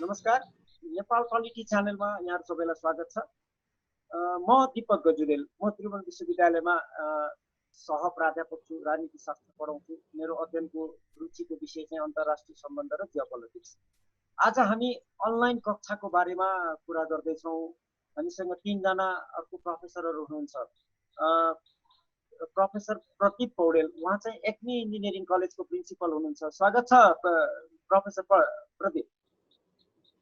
नमस्कार, नेपाल क्वालिटी च्यानलमा यहाँहरु सबैलाई स्वागत छ। म दीपक गजुरेल, म त्रिभुवन विश्वविद्यालयमा सह प्राध्यापक छु, राजनीति शास्त्र पढाउँछु। मेरो अध्ययनको रुचिको विषय चाहिँ अन्तर्राष्ट्रिय सम्बन्ध र जियोपोलिटिक्स। आज हामी अनलाइन कक्षाको बारेमा कुरा गर्दैछौँ। हामीसँग 3 जना अर्को प्रोफेसरहरू हुनुहुन्छ। प्रोफेसर प्रदीप पौडेल, उहाँ चाहिँ एक्मी इन्जिनियरिङ कलेजको प्रिन्सिपल हुनुहुन्छ। स्वागत छ प्रोफेसर प्रदीप।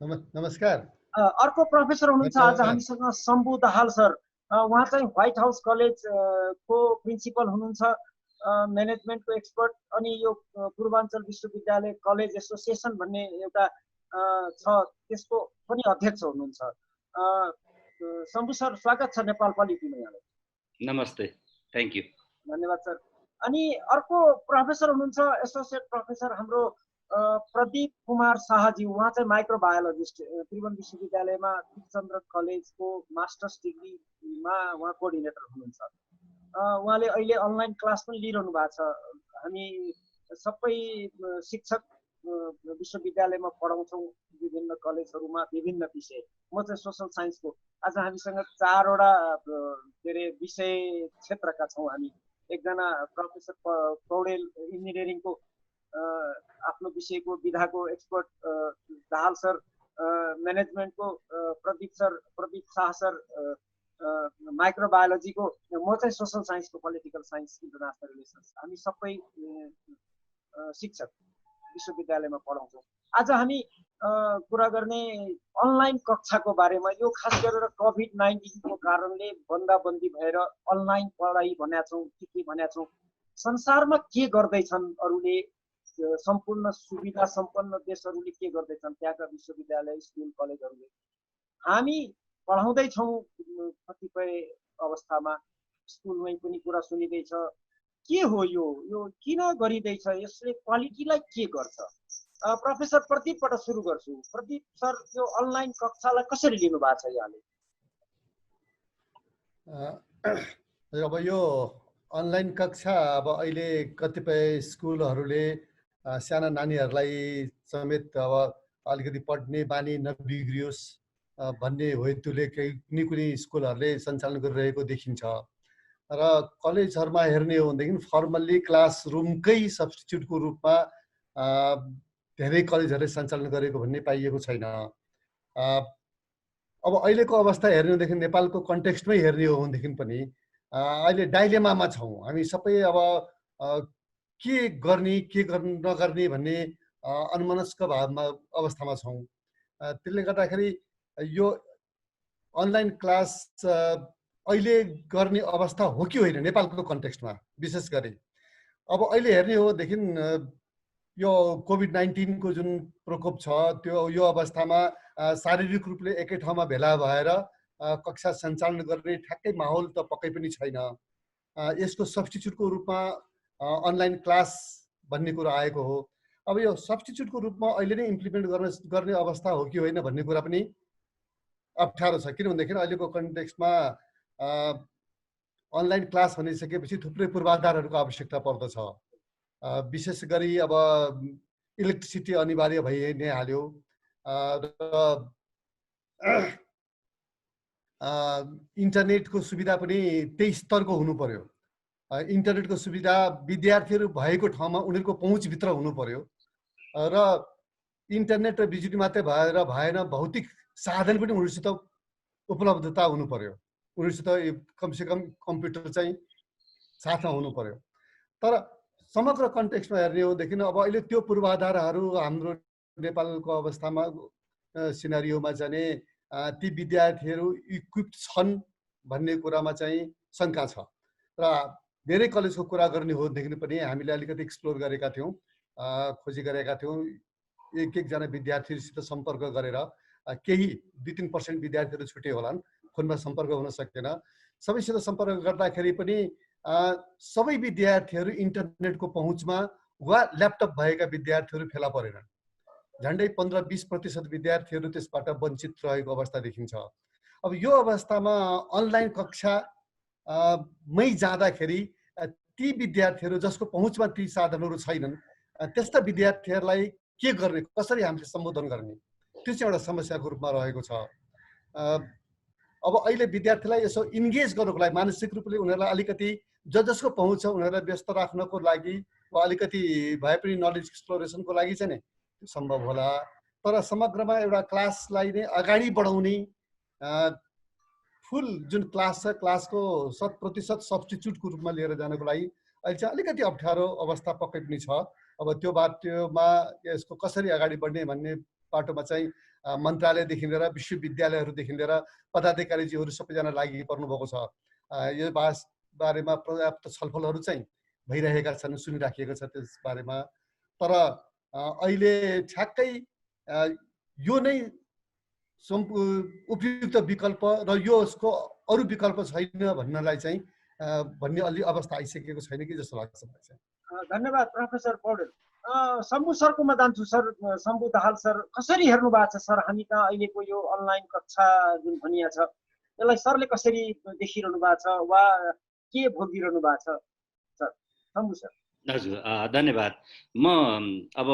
नमस्कार। अर्को प्रोफेसर हुनुहुन्छ आज हामीसँग शम्भु दाहाल सर, उहाँ चाहिँ व्हाइट हाउस कलेज को प्रिन्सिपल हुनुहुन्छ, म्यानेजमेन्टको एक्सपर्ट। अनि यो पूर्वाञ्चल विश्वविद्यालय कलेज एसोसिएसन भन्ने एउटा छ, त्यसको पनि अध्यक्ष हुनुहुन्छ। शम्भु सर, स्वागत छ नेपाल क्वालिटीमा यहाँलाई। नमस्ते, थ्याङ्क यू। धन्यवाद सर। अनि अर्को प्रोफेसर हुनुहुन्छ एसोसिएट प्रोफेसर हाम्रो प्रदीप कुमार शाहजी, उहाँ चाहिँ माइक्रोबायोलोजिस्ट, त्रिभुवन विश्वविद्यालयमा कृष्णचन्द्र कलेजको मास्टर्स डिग्रीमा उहाँ कोअर्डिनेटर हुनुहुन्छ। उहाँले अहिले अनलाइन क्लास पनि लिइरहनु भएको छ। हामी सबै शिक्षक विश्वविद्यालयमा पढाउँछौँ, विभिन्न कलेजहरूमा विभिन्न विषय। म चाहिँ सोसल साइन्सको। आज हामीसँग 4 वटा विषय क्षेत्रका छौँ हामी। एकजना प्रोफेसर पौडेल इन्जिनियरिङको आफ्नो विषयको विधाको एक्सपर्ट दाहाल सर, म्यानेजमेन्टको प्रदीप शाह सर, माइक्रोबायोलोजीको, म चाहिँ सोसल साइन्सको पोलिटिकल साइन्स इन्टरनेसनल रिलेसन्स। हामी सबै शिक्षक विश्वविद्यालयमा पढाउँछौँ। आज हामी कुरा गर्ने अनलाइन कक्षाको बारेमा। यो खास गरेर कोभिड-19 को कारणले बन्दाबन्दी भएर अनलाइन पढाइ भनेका छौँ, के भनेका छौँ। संसारमा के गर्दैछन् अरूले, सम्पूर्ण सुविधा सम्पन्न देशहरूले के गर्दैछन्, त्यहाँका विश्वविद्यालय स्कुल कलेजहरूले। हामी पढाउँदैछौँ, कतिपय अवस्थामा स्कुलमै पनि कुरा सुनिँदैछ। के हो यो किन गरिँदैछ, यसले क्वालिटीलाई के गर्छ? प्रोफेसर प्रदीपबाट सुरु गर्छु। प्रदीप सर, यो अनलाइन कक्षालाई कसरी लिनु भएको छ यहाँले? अब यो अनलाइन कक्षा अब अहिले कतिपय स्कुलहरूले साना नानीहरूलाई समेत अब अलिकति पढ्ने बानी नबिग्रियोस् भन्ने हेतुले कुनै स्कुलहरूले सञ्चालन गरिरहेको देखिन्छ। र कलेजहरूमा हेर्ने हो भनेदेखि फर्मल्ली क्लासरुमकै सब्स्टिट्युटको रूपमा धेरै कलेजहरूले सञ्चालन गरेको भन्ने पाइएको छैन। अब अहिलेको अवस्था हेर्ने हो भनेदेखि नेपालको कन्टेक्स्टमै हेर्ने हो भनेदेखि पनि अहिले डाइलेमामा छौँ हामी सबै। अब के गर्ने के नगर्ने भन्ने अन्मनस्क भावमा अवस्थामा छौँ। त्यसले गर्दाखेरि यो अनलाइन क्लास अहिले गर्ने अवस्था हो कि होइन नेपालको कन्टेक्स्टमा विशेष गरी। अब अहिले हेर्ने हो देखि यो कोभिड-19 को जुन प्रकोप छ, त्यो यो अवस्थामा शारीरिक रूपले एकै ठाउँमा भेला भएर कक्षा सञ्चालन गर्ने ठ्याक्कै माहौल त पक्कै पनि छैन। यसको सब्स्टिट्युटको रूपमा अनलाइन क्लास भन्ने कुरा आएको हो। अब यो सब्स्टिट्युटको रूपमा अहिले नै इम्प्लिमेन्ट गर्ने अवस्था हो कि होइन भन्ने कुरा पनि अप्ठ्यारो छ। किनभनेदेखि अहिलेको कन्टेक्स्टमा अनलाइन क्लास भनिसकेपछि थुप्रै पूर्वाधारहरूको आवश्यकता पर्दछ। विशेष गरी अब इलेक्ट्रिसिटी अनिवार्य भइ नै हाल्यो र इन्टरनेटको सुविधा पनि त्यही स्तरको हुनु पर्यो। इन्टरनेटको सुविधा विद्यार्थीहरू भएको ठाउँमा उनीहरूको पहुँचभित्र हुनु पर्यो र इन्टरनेट र बिजुली मात्रै भएन, भौतिक साधन पनि उनीहरूसित उपलब्धता हुनु पर्यो। उनीहरूसित कमसेकम कम्प्युटर चाहिँ साथमा हुनु पर्यो। तर समग्र कन्टेक्स्टमा हेर्ने हो देखि अब अहिले त्यो पूर्वाधारहरू हाम्रो नेपालको अवस्थामा सिनारियोमा चाहिँ ती विद्यार्थीहरू इक्विप्ड छन् भन्ने कुरामा चाहिँ शङ्का छ। र धेरै कलेजको कुरा गर्ने हो देखि पनि हामीले अलिकति एक्सप्लोर गरेका थियौँ, खोजी गरेका थियौँ। एक-एकजना विद्यार्थीसित सम्पर्क गरेर केही 2-3% विद्यार्थीहरू छुटे होलान्, फोनमा सम्पर्क हुन सकेन। सबैसित सम्पर्क गर्दाखेरि पनि सबै विद्यार्थीहरू इन्टरनेटको पहुँचमा वा ल्यापटप भएका विद्यार्थीहरू फेला परेनन्। झन्डै 15-20% विद्यार्थीहरू त्यसबाट वञ्चित रहेको अवस्था देखिन्छ। अब यो अवस्थामा अनलाइन कक्षा मै जाँदाखेरि ती विद्यार्थीहरू जसको पहुँचमा ती साधनहरू छैनन्, त्यस्ता विद्यार्थीहरूलाई के गर्ने, कसरी हामीले सम्बोधन गर्ने? त्यो चाहिँ एउटा समस्याको रूपमा रहेको छ। अब अहिले विद्यार्थीलाई यसो इन्गेज गर्नको लागि मानसिक रूपले उनीहरूलाई अलिकति जसको पहुँच छ उनीहरूलाई व्यस्त राख्नको लागि वा अलिकति भए पनि नलेज एक्सप्लोरेसनको लागि चाहिँ नि त्यो सम्भव होला। तर समग्रमा एउटा क्लासलाई नै अगाडि बढाउने फुल जुन क्लास छ क्लासको 100% सब्स्टिट्युटको रूपमा लिएर जानको लागि अहिले चाहिँ अलिकति अप्ठ्यारो अवस्था पक्कै पनि छ। अब त्यो बाटोमा यसको कसरी अगाडि बढ्ने भन्ने बाटोमा चाहिँ मन्त्रालयदेखि लिएर विश्वविद्यालयहरूदेखि लिएर पदाधिकारीजीहरू सबैजना लागि पर्नुभएको छ। यो बारेमा पर्याप्त छलफलहरू चाहिँ भइरहेका छन्, सुनिराखिएको छ त्यस बारेमा। तर अहिले ठ्याक्कै यो नै उपयुक्त विकल्प र यसको अरू विकल्प छैन भन्नलाई चाहिँ भन्ने अलि अवस्था आइसकेको छैन कि जस्तो लाग्छ मलाई चाहिँ। धन्यवाद प्रोफेसर पौडेल। शम्भु सरकोमा जान्छु। सर, शम्भु दाहाल सर, कसरी हेर्नु भएको छ सर हामी कहाँ अहिलेको यो अनलाइन कक्षा जुन भनिया छ यसलाई सरले कसरी देखिरहनु भएको छ वा के भोगिरहनु भएको छ सर? शम्भु सर। हजुर, धन्यवाद। म अब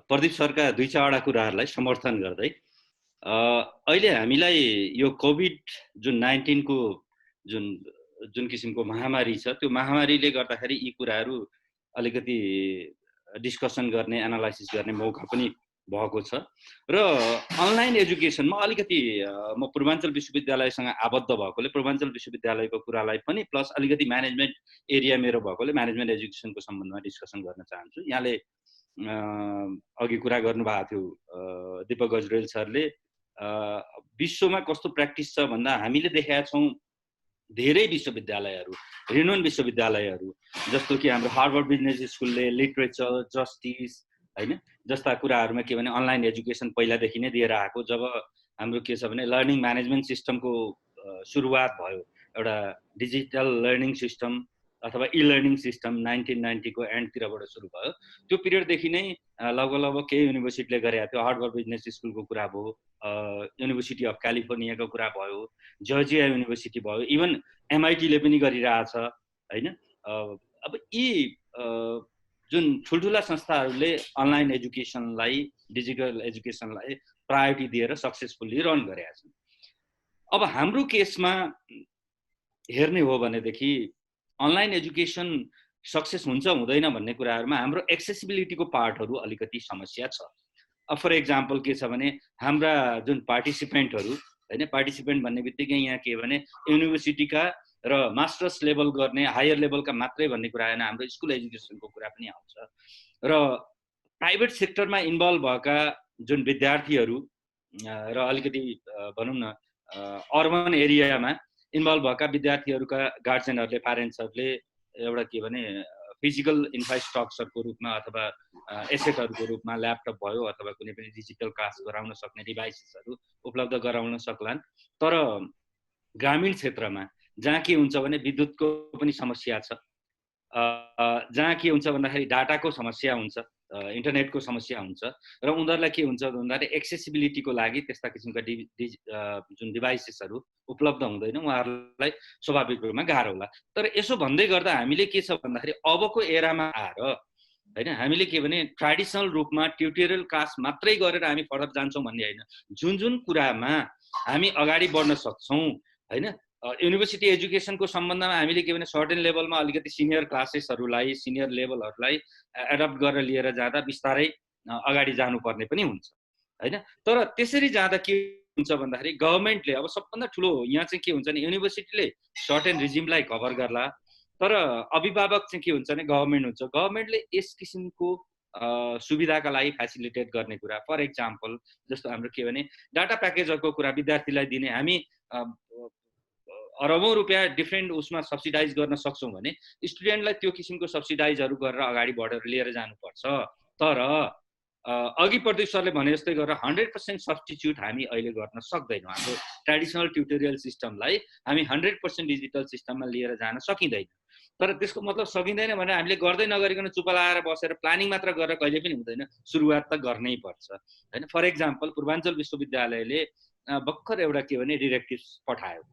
प्रदीप सरका 2-4 कुराहरूलाई समर्थन गर्दै अहिले हामीलाई यो कोभिड जुन 19 को जुन किसिमको महामारी छ त्यो महामारीले गर्दाखेरि यी कुराहरू अलिकति डिस्कसन गर्ने, एनालाइसिस गर्ने मौका पनि भएको छ। र अनलाइन एजुकेसनमा अलिकति म पूर्वाञ्चल विश्वविद्यालयसँग आबद्ध भएकोले पूर्वाञ्चल विश्वविद्यालयको कुरालाई पनि प्लस अलिकति म्यानेजमेन्ट एरिया मेरो भएकोले म्यानेजमेन्ट एजुकेसनको सम्बन्धमा डिस्कसन गर्न चाहन्छु। यहाँले अघि कुरा गर्नुभएको थियो दीपक गजरेल सरले, विश्वमा कस्तो प्र्याक्टिस छ भन्दा हामीले देखेका छौँ धेरै विश्वविद्यालयहरू, रिनोन विश्वविद्यालयहरू जस्तो कि हाम्रो हार्वर्ड बिजनेस स्कुलले लिटरेचर, जस्टिस हैन जस्ता कुराहरूमा के भने अनलाइन एजुकेसन पहिलादेखि नै दिएर आएको। जब हाम्रो के छ भने लर्निङ म्यानेजमेन्ट सिस्टमको सुरुवात भयो, एउटा डिजिटल लर्निङ सिस्टम अथवा इ लर्निङ सिस्टम 1990 को एन्डतिरबाट सुरु भयो। त्यो पिरियडदेखि नै लगभग केही युनिभर्सिटीले गरेका थियो। हार्वर्ड बिजनेस स्कुलको कुरा भयो, युनिभर्सिटी अफ क्यालिफोर्नियाको कुरा भयो, जर्जिया युनिभर्सिटी भयो, इभन एमआइटीले पनि गरिरहेछ हैन। अब यी जुन ठुल्ठुला संस्थाहरूले अनलाइन एजुकेसनलाई, डिजिटल एजुकेसनलाई प्रायोरिटी दिएर सक्सेसफुल्ली रन गरेका छन्। अब हाम्रो केसमा हेर्ने हो भनेदेखि अनलाइन एजुकेसन सक्सेस हुन्छ हुँदैन भन्ने कुराहरूमा हाम्रो एक्सेसिबिलिटीको पार्टहरू अलिकति समस्या छ। अब फर एक्जाम्पल के छ भने हाम्रा जुन पार्टिसिपेन्टहरू हैन, पार्टिसिपेन्ट भन्ने बित्तिकै यहाँ के भने युनिभर्सिटीका र मास्टर्स लेभल गर्ने हायर लेभलका मात्रै भन्ने कुरा होइन, हाम्रो स्कुल एजुकेसनको कुरा पनि आउँछ। र प्राइभेट सेक्टरमा इन्भल्भ भएका जुन विद्यार्थीहरू र अलिकति भनौँ न अर्बन एरियामा इन्भल्भ भएका विद्यार्थीहरूका गार्जियनहरूले, प्यारेन्ट्सहरूले एउटा के भने फिजिकल इन्फ्रास्ट्रक्चरको रूपमा अथवा एसेटहरूको रूपमा ल्यापटप भयो अथवा कुनै पनि डिजिटल क्लास गराउन सक्ने डिभाइसेसहरू उपलब्ध गराउन सक्लान्। तर ग्रामीण क्षेत्रमा जहाँ के हुन्छ भने विद्युतको पनि समस्या छ, जहाँ के हुन्छ भन्दाखेरि डाटाको समस्या हुन्छ, इन्टरनेटको समस्या हुन्छ र उनीहरूलाई के हुन्छ भन्दाखेरि एक्सेसिबिलिटीको लागि त्यस्ता किसिमका जुन डिभाइसेसहरू उपलब्ध हुँदैन, उहाँहरूलाई स्वाभाविक रूपमा गाह्रो होला। तर यसो भन्दै गर्दा हामीले के छ भन्दाखेरि अबको एरामा आएर हैन हामीले के भने ट्रेडिसनल रूपमा ट्युटोरियल क्लास मात्रै गरेर हामी फर्दर जान्छौँ भन्ने होइन। जुन जुन कुरामा हामी अगाडि बढ्न सक्छौँ हैन, युनिभर्सिटी एजुकेसनको सम्बन्धमा हामीले के भने सर्टेन लेभलमा अलिकति सिनियर क्लासेसहरूलाई, सिनियर लेभलहरूलाई एडप्ट गरेर लिएर जाँदा बिस्तारै अगाडि जानुपर्ने पनि हुन्छ हैन। तर त्यसरी जाँदा के हुन्छ भन्दाखेरि गभर्नमेन्टले अब सबभन्दा ठुलो यहाँ चाहिँ के हुन्छ भने युनिभर्सिटीले सर्टेन रिजिमलाई कभर गर्ला, तर अभिभावक चाहिँ के हुन्छ भने गभर्नमेन्ट हुन्छ। गभर्नमेन्टले यस किसिमको सुविधाका लागि फेसिलिटेट गर्ने कुरा, फर एक्जाम्पल जस्तो हाम्रो के भने डाटा प्याकेजहरूको कुरा विद्यार्थीलाई दिने, हामी अरबौं रुपियाँ डिफ्रेन्ट उसमा सब्सिडाइज गर्न सक्छौँ भने स्टुडेन्टलाई त्यो किसिमको सब्सिडाइजहरू गरेर अगाडि बढेर लिएर जानुपर्छ। तर अघि प्रदीप सरले भने जस्तै गरेर 100% सब्स्टिट्युट हामी अहिले गर्न सक्दैनौँ। हाम्रो ट्रेडिसनल ट्युटोरियल सिस्टमलाई हामी 100% डिजिटल सिस्टममा लिएर जान सकिँदैन। तर त्यसको मतलब सकिँदैन भने हामीले गर्दै नगरिकन चुप लाएर बसेर प्लानिङ मात्र गरेर कहिले पनि हुँदैन, सुरुवात त गर्नै पर्छ हैन। फर एक्जाम्पल पूर्वाञ्चल विश्वविद्यालयले भर्खर एउटा के भने डिरेक्टिभ पठायो,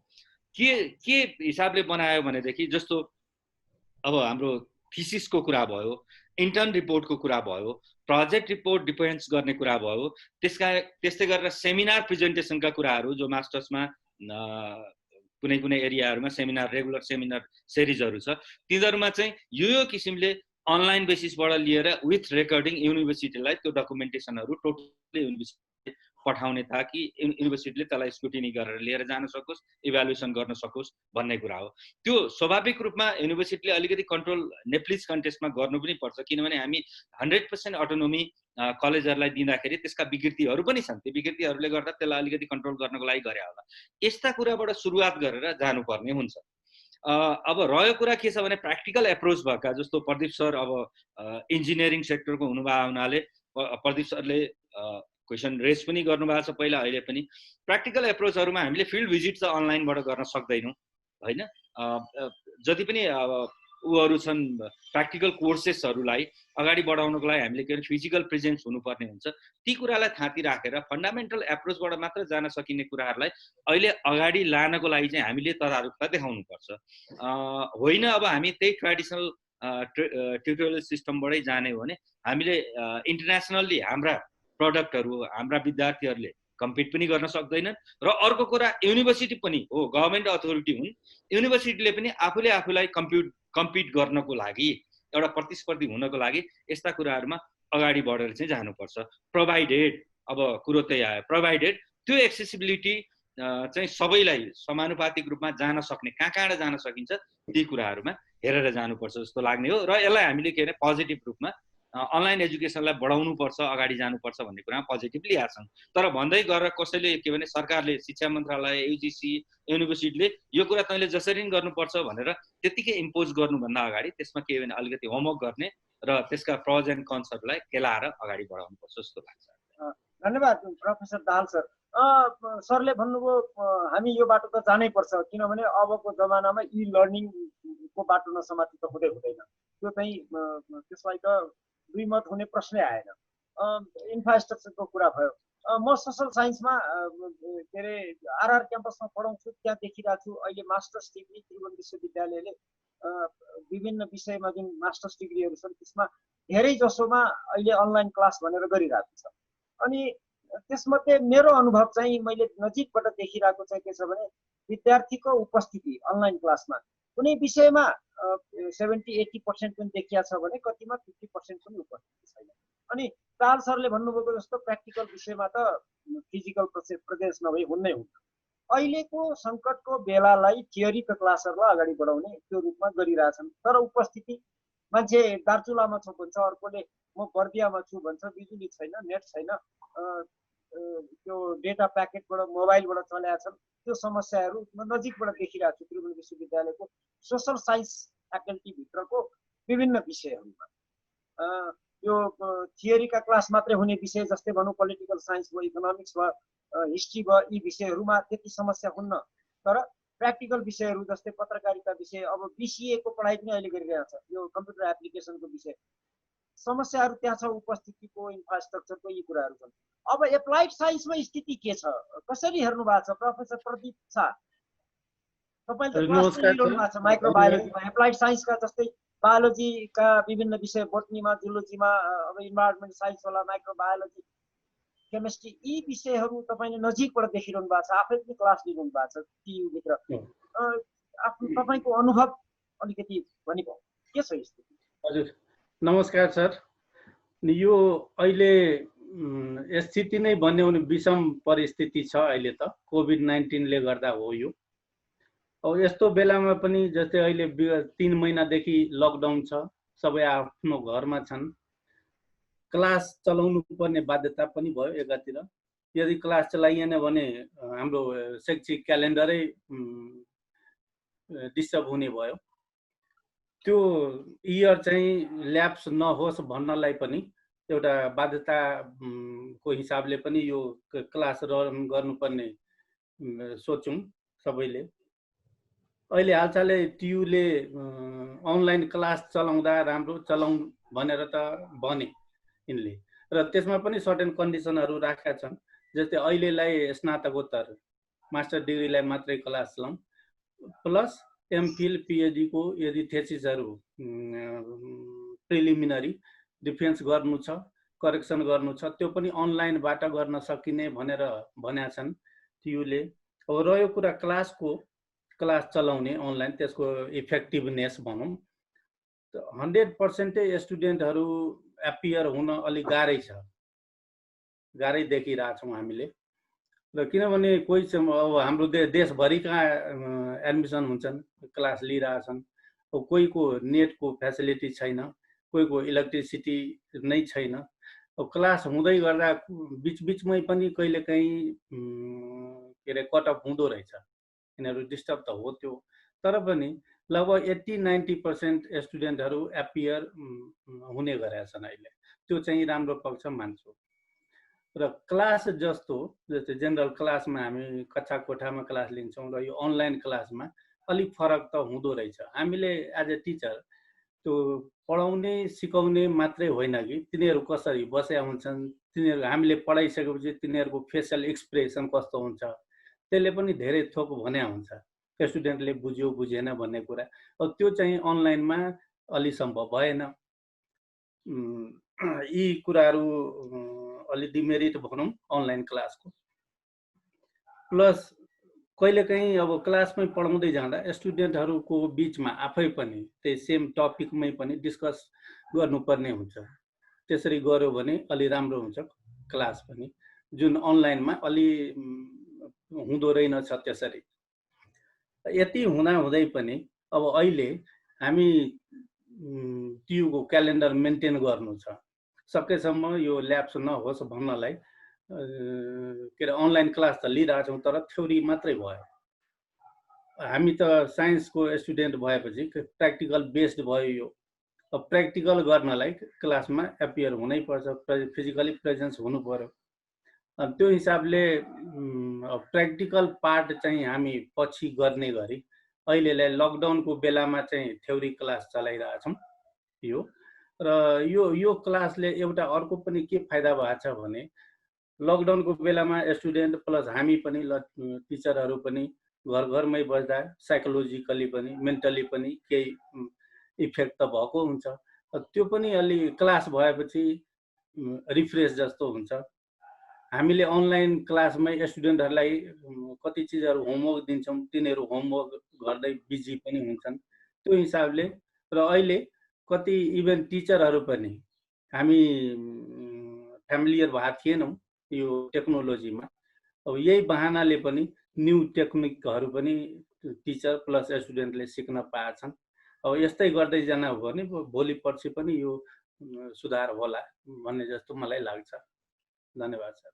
के हिसाबले बनायो भनेदेखि जस्तो अब हाम्रो थिसिसको कुरा भयो, इन्टर्न रिपोर्टको कुरा भयो, प्रोजेक्ट रिपोर्ट डिफेन्स गर्ने कुरा भयो। त्यस्तै गरेर सेमिनार प्रेजेन्टेसनका कुराहरू जो मास्टर्समा कुनै कुनै एरियाहरूमा सेमिनार रेगुलर सेमिनार सिरिजहरू छ, तिनीहरूमा चाहिँ यो किसिमले अनलाइन बेसिसबाट लिएर विथ रेकर्डिङ युनिभर्सिटीलाई त्यो डकुमेन्टेसनहरू टोटली युनिभर्सिटीले पठाउने ताकि युनिभर्सिटीले त्यसलाई स्क्रुटिनी गरेर लिएर जान सकोस्, इभ्यालुएसन गर्न सकोस् भन्ने कुरा हो। त्यो स्वाभाविक रूपमा युनिभर्सिटीले अलिकति कन्ट्रोल नेप्लिज कन्टेस्टमा गर्नु पनि पर्छ, किनभने हामी 100% अटोनोमी कलेजहरूलाई दिँदाखेरि त्यसका विकृतिहरू पनि छन्। त्यो विकृतिहरूले गर्दा त्यसलाई अलिकति कन्ट्रोल गर्नको लागि गरे होला। यस्ता कुराबाट सुरुवात गरेर जानुपर्ने हुन्छ। अब रह्यो कुरा के छ भने प्र्याक्टिकल एप्रोच भएका, जस्तो प्रदीप सर अब इन्जिनियरिङ सेक्टरको हुनुभएको हुनाले प्रदीप सरले क्वेसन रेज पनि गर्नुभएको छ पहिला, अहिले पनि। प्र्याक्टिकल एप्रोचहरूमा हामीले फिल्ड भिजिट चाहिँ अनलाइनबाट गर्न सक्दैनौँ होइन। जति पनि उहरू छन् प्र्याक्टिकल कोर्सेसहरूलाई अगाडि बढाउनको लागि हामीले के भने फिजिकल प्रेजेन्स हुनुपर्ने हुन्छ। ती कुरालाई थाँती राखेर फन्डामेन्टल एप्रोचबाट मात्र जान सकिने कुराहरूलाई अहिले अगाडि लानको लागि चाहिँ हामीले तदारुकता देखाउनुपर्छ। होइन अब हामी त्यही ट्रेडिसनल ट्युटोरियल सिस्टमबाटै जाने हो भने हामीले इन्टरनेसनल्ली हाम्रा प्रडक्टहरू हाम्रा विद्यार्थीहरूले कम्पिट पनि गर्न सक्दैनन्। र अर्को कुरा युनिभर्सिटी पनि हो, गभर्मेन्ट अथोरिटी हुन्, युनिभर्सिटीले पनि आफूलाई कम्पिट गर्नको लागि, एउटा प्रतिस्पर्धी हुनको लागि यस्ता कुराहरूमा अगाडि बढेर चाहिँ जानुपर्छ। प्रोभाइडेड, अब कुरो त्यही आयो, प्रोभाइडेड त्यो एक्सेसिबिलिटी चाहिँ सबैलाई समानुपातिक रूपमा जान सक्ने, कहाँबाट जान सकिन्छ ती कुराहरूमा हेरेर जानुपर्छ जस्तो लाग्ने हो। र यसलाई हामीले के भने पोजिटिभ रूपमा अनलाइन एजुकेसनलाई बढाउनुपर्छ, अगाडि जानुपर्छ भन्ने कुरामा पोजिटिभ लिएका छन्। तर भन्दै गरेर कसैले के भने सरकारले, शिक्षा मन्त्रालय, युजिसी, युनिभर्सिटीले यो कुरा तैँले जसरी गर्नुपर्छ भनेर त्यतिकै इम्पोज गर्नुभन्दा अगाडि त्यसमा के भने अलिकति होमवर्क गर्ने र त्यसका प्रज एन्ड कन्सहरूलाई केलाएर अगाडि बढाउनुपर्छ जस्तो लाग्छ। धन्यवाद प्रोफेसर दाहाल सर। सरले भन्नुभयो हामी यो बाटो त जानै पर्छ, किनभने अबको जमानामा इ लर्निङको बाटो नसमाति त हुँदैन। त्यो चाहिँ त्यसलाई त दुई मत हुने प्रश्नै आएन। इन्फ्रास्ट्रक्चरको कुरा भयो। म सोसल साइन्समा के अरे आरआर क्याम्पसमा पढाउँछु, त्यहाँ देखिरहेको छु अहिले मास्टर्स डिग्री त्रिभुवन विश्वविद्यालयले विभिन्न विषयमा जुन मास्टर्स डिग्रीहरू छन् त्यसमा धेरै जसोमा अहिले अनलाइन क्लास भनेर गरिरहेको छ। अनि त्यसमध्ये मेरो अनुभव चाहिँ मैले नजिकबाट देखिरहेको चाहिँ के छ भने विद्यार्थीको उपस्थिति अनलाइन क्लासमा कुनै विषयमा 70-80% पनि देखिया छ भने कतिमा 50% पनि उपस्थिति छैन। अनि दाहाल सरले भन्नुभएको जस्तो प्र्याक्टिकल विषयमा त फिजिकल प्रेजेन्स नभई हुन्नै हुन्छ। अहिलेको सङ्कटको बेलालाई थियोरीका क्लासहरूलाई अगाडि बढाउने त्यो रूपमा गरिरहेछन्, तर उपस्थिति मान्छे दार्चुलामा छ भन्छ, अर्कोले म बर्दियामा छु भन्छ, बिजुली छैन, नेट छैन, त्यो डेटा प्याकेटबाट मोबाइलबाट चलेका छन्। त्यो समस्याहरू नजिकबाट देखिरहेको छु त्रिभुवन विश्वविद्यालयको सोसल साइन्स फ्याकल्टीभित्रको विभिन्न विषयहरूमा। यो थियोरीका क्लास मात्रै हुने विषय जस्तै भनौँ पोलिटिकल साइन्स भयो, इकोनोमिक्स भयो, हिस्ट्री भयो, यी विषयहरूमा त्यति समस्या हुन्न। तर प्र्याक्टिकल विषयहरू जस्तै पत्रकारिता विषय, अब बिसिएको पढाइ पनि अहिले गरिरहेको छ, यो कम्प्युटर एप्लिकेसनको विषय, समस्याहरू त्यहाँ छ, उपस्थितिको, इन्फ्रास्ट्रक्चरको यी कुराहरू छन्। अब एप्लाइड साइन्समा स्थिति के छ, कसरी हेर्नु भएको छ प्रोफेसर प्रदीप शाह? तपाईँले त क्लास पनि लिइरहनु भएको छ माइक्रोबायोलोजीमा, एप्लाइड साइन्सका जस्तै बायोलोजीका विभिन्न विषय, बोटनीमा, जुलोजीमा, अब इन्भाइरोमेन्ट साइन्स होला, माइक्रोबायोलोजी, केमिस्ट्री, यी विषयहरू तपाईँले नजिकबाट देखिरहनु भएको छ, आफै पनि क्लास लिइरहनु भएको छ टियुभित्र। आफ्नो तपाईँको अनुभव अलिकति भनिभाउ के छ स्थिति? हजुर नमस्कार सर। यो अहिले स्थिति नै भन्यो भने विषम परिस्थिति छ अहिले त, कोभिड-19 ले गर्दा हो यो। अब यस्तो बेलामा पनि जस्तै अहिले 3 महिनादेखि लकडाउन छ, सबै आफ्नो घरमा छन्, क्लास चलाउनु पर्ने बाध्यता पनि भयो एकातिर। यदि क्लास चलाइएन भने हाम्रो शैक्षिक क्यालेन्डरै डिस्टर्ब हुने भयो। त्यो इयर चाहिँ ल्याप्स नहोस् भन्नलाई पनि एउटा बाध्यताको हिसाबले पनि यो क्लास रन गर्नुपर्ने सोच्यौँ सबैले। अहिले हालसालै टियुले अनलाइन क्लास चलाउँदा राम्रो चलाउँ भनेर त भने यिनले, र त्यसमा पनि सर्टेन कन्डिसनहरू राखेका छन्। जस्तै अहिलेलाई स्नातकोत्तर मास्टर डिग्रीलाई मात्रै क्लास चलाउँ, प्लस एमफिल पिएचडी को यदि थेसिसहरू प्रिलिमिनरी डिफेन्स गर्नु छ, करेक्सन गर्नु छ त्यो पनि अनलाइनबाट गर्न सकिने भनेर भनेका छन् टियुले। अब रह्यो कुरा क्लास चलाउने अनलाइन, त्यसको इफेक्टिभनेस भनौँ, 100% स्टुडेन्टहरू एपियर हुन अलिक गाह्रै देखिरहेछौँ हामीले। र किनभने कोही चाहिँ अब हाम्रो देशभरिका एडमिसन हुन्छन्, क्लास लिइरहेछन्, कोहीको नेटको फ्यासिलिटी छैन, कोहीको इलेक्ट्रिसिटी नै छैन। अब क्लास हुँदै गर्दा बिचबिचमै पनि कहिलेकाहीँ के अरे कट अफ हुँदो रहेछ, यिनीहरू डिस्टर्ब त हो त्यो, तर पनि लगभग 80-90% स्टुडेन्टहरू एपियर हुने गरेका छन् अहिले। त्यो चाहिँ राम्रो पक्ष मान्छु। र क्लास जस्तो जस्तै जेनरल क्लासमा हामी कक्षा कोठामा क्लास लिन्छौँ र यो अनलाइन क्लासमा अलिक फरक त हुँदो रहेछ। हामीले एज ए टिचर त्यो पढाउने सिकाउने मात्रै होइन कि तिनीहरू कसरी बसेका हुन्छन्, तिनीहरू हामीले पढाइसकेपछि तिनीहरूको फेसियल एक्सप्रेसन कस्तो हुन्छ, त्यसले पनि धेरै थोक भने हुन्छ, स्टुडेन्टले बुझ्यो बुझेन भन्ने कुरा। अब त्यो चाहिँ अनलाइनमा अलि सम्भव भएन। यी कुराहरू अलि डिमेरिट भनौँ अनलाइन क्लासको। प्लस कहिलेकाहीँ अब क्लासमै पढाउँदै जाँदा स्टुडेन्टहरूको बिचमा आफै पनि त्यही सेम टपिकमै पनि डिस्कस गर्नुपर्ने हुन्छ। त्यसरी गर्यो भने अलि राम्रो हुन्छ क्लास पनि, जुन अनलाइनमा अलि हुँदो रहेनछ त्यसरी। यति हुँदै पनि अब अहिले हामी टियुको क्यालेन्डर मेन्टेन गर्नु छ। सकेसम्म यो ल्याप्स नहोस् भन्नलाई के अरे अनलाइन क्लास त लिइरहेछौँ, तर थ्योरी मात्रै भयो। हामी त साइन्सको स्टुडेन्ट भएपछि प्र्याक्टिकल बेस्ड भयो यो। अब प्र्याक्टिकल गर्नलाई क्लासमा एपियर हुनैपर्छ, फिजिकली प्रेजेन्स हुनु पर्यो। त्यो हिसाबले प्र्याक्टिकल पार्ट चाहिँ हामी पछि गर्ने गरी अहिलेलाई लकडाउनको बेलामा चाहिँ थ्योरी क्लास चलाइरहेछौँ यो। र यो क्लासले एउटा अर्को पनि के फाइदा भएको छ भने लकडाउनको बेलामा स्टुडेन्ट प्लस हामी पनि टिचरहरू पनि घरमै बस्दा साइकोलोजिकली पनि मेन्टली पनि केही इफेक्ट त भएको हुन्छ। त्यो पनि अलि क्लास भएपछि रिफ्रेस जस्तो हुन्छ। हामीले अनलाइन क्लासमै स्टुडेन्टहरूलाई कति चिजहरू होमवर्क दिन्छौँ, तिनीहरू होमवर्क गर्दै बिजी पनि हुन्छन्। त्यो हिसाबले र अहिले कति इभन टिचरहरू पनि हामी फ्यामिलियर भएको थिएनौँ यो टेक्नोलोजीमा। अब यही बहानाले पनि न्यू टेक्निकहरू पनि टिचर प्लस स्टुडेन्टले सिक्न पाएछन्। अब यस्तै गर्दै जान हो भने भोलि पर्सि पनि यो सुधार होला भन्ने जस्तो मलाई लाग्छ। धन्यवाद सर।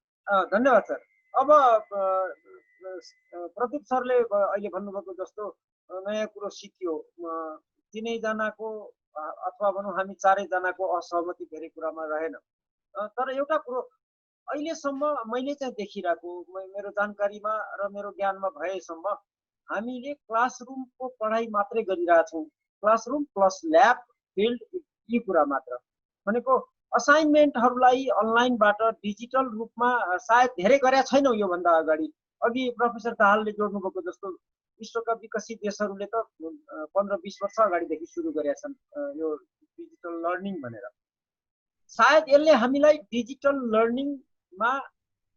धन्यवाद सर। अब प्रदीप सरले अहिले भन्नुभएको जस्तो नयाँ कुरो सिकियो, तिनैजनाको अथवा भनौँ हामी चारैजनाको असहमति धेरै कुरामा रहेन। तर एउटा कुरो अहिलेसम्म मैले चाहिँ देखिरहेको, मेरो जानकारीमा र मेरो ज्ञानमा भएसम्म हामीले क्लासरुमको पढाइ मात्रै गरिरहेछौँ। क्लासरुम प्लस ल्याब फिल्ड यी कुरा मात्र। भनेको असाइनमेन्टहरूलाई अनलाइनबाट डिजिटल रूपमा सायद धेरै गरेका छैनौँ योभन्दा अगाडि। अघि प्रोफेसर दाहालले जोड्नुभएको जस्तो विश्वका विकसित देशहरूले त 15-20 वर्ष अगाडिदेखि सुरु गरेका छन् यो डिजिटल लर्निङ भनेर। सायद यसले हामीलाई डिजिटल लर्निङमा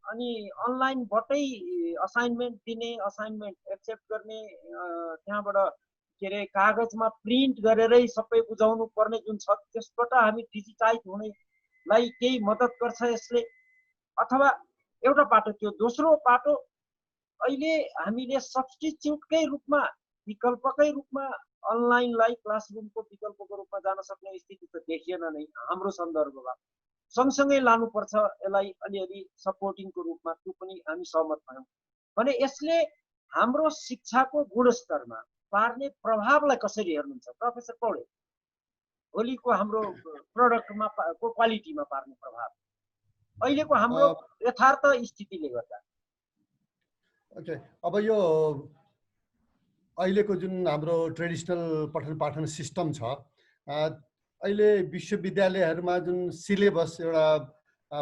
अनि अनलाइनबाटै असाइनमेन्ट दिने, असाइनमेन्ट एक्सेप्ट गर्ने, त्यहाँबाट के अरे कागजमा प्रिन्ट गरेरै सबै बुझाउनु पर्ने जुन छ त्यसबाट हामी डिजिटाइज हुनेलाई केही मद्दत गर्छ यसले। अथवा एउटा पाटो त्यो, दोस्रो पाटो अहिले हामीले सब्स्टिट्युटकै रूपमा, विकल्पकै रूपमा अनलाइनलाई क्लासरुमको विकल्पको रूपमा जान सक्ने स्थिति त देखिएन नै हाम्रो सन्दर्भमा। सँगसँगै लानुपर्छ यसलाई अलिअलि सपोर्टिङको रूपमा, त्यो पनि हामी सहमत भयौँ भने यसले हाम्रो शिक्षाको गुणस्तरमा पार्ने प्रभावलाई कसरी हेर्नुहुन्छ प्रोफेसर पौडेल? भोलिको हाम्रो प्रडक्टमा को क्वालिटीमा पार्ने प्रभाव अहिलेको हाम्रो यथार्थ स्थितिले गर्दा। ओके, अब यो अहिलेको जुन हाम्रो ट्रेडिसनल पठन पाठन सिस्टम छ, अहिले विश्वविद्यालयहरूमा जुन सिलेबस एउटा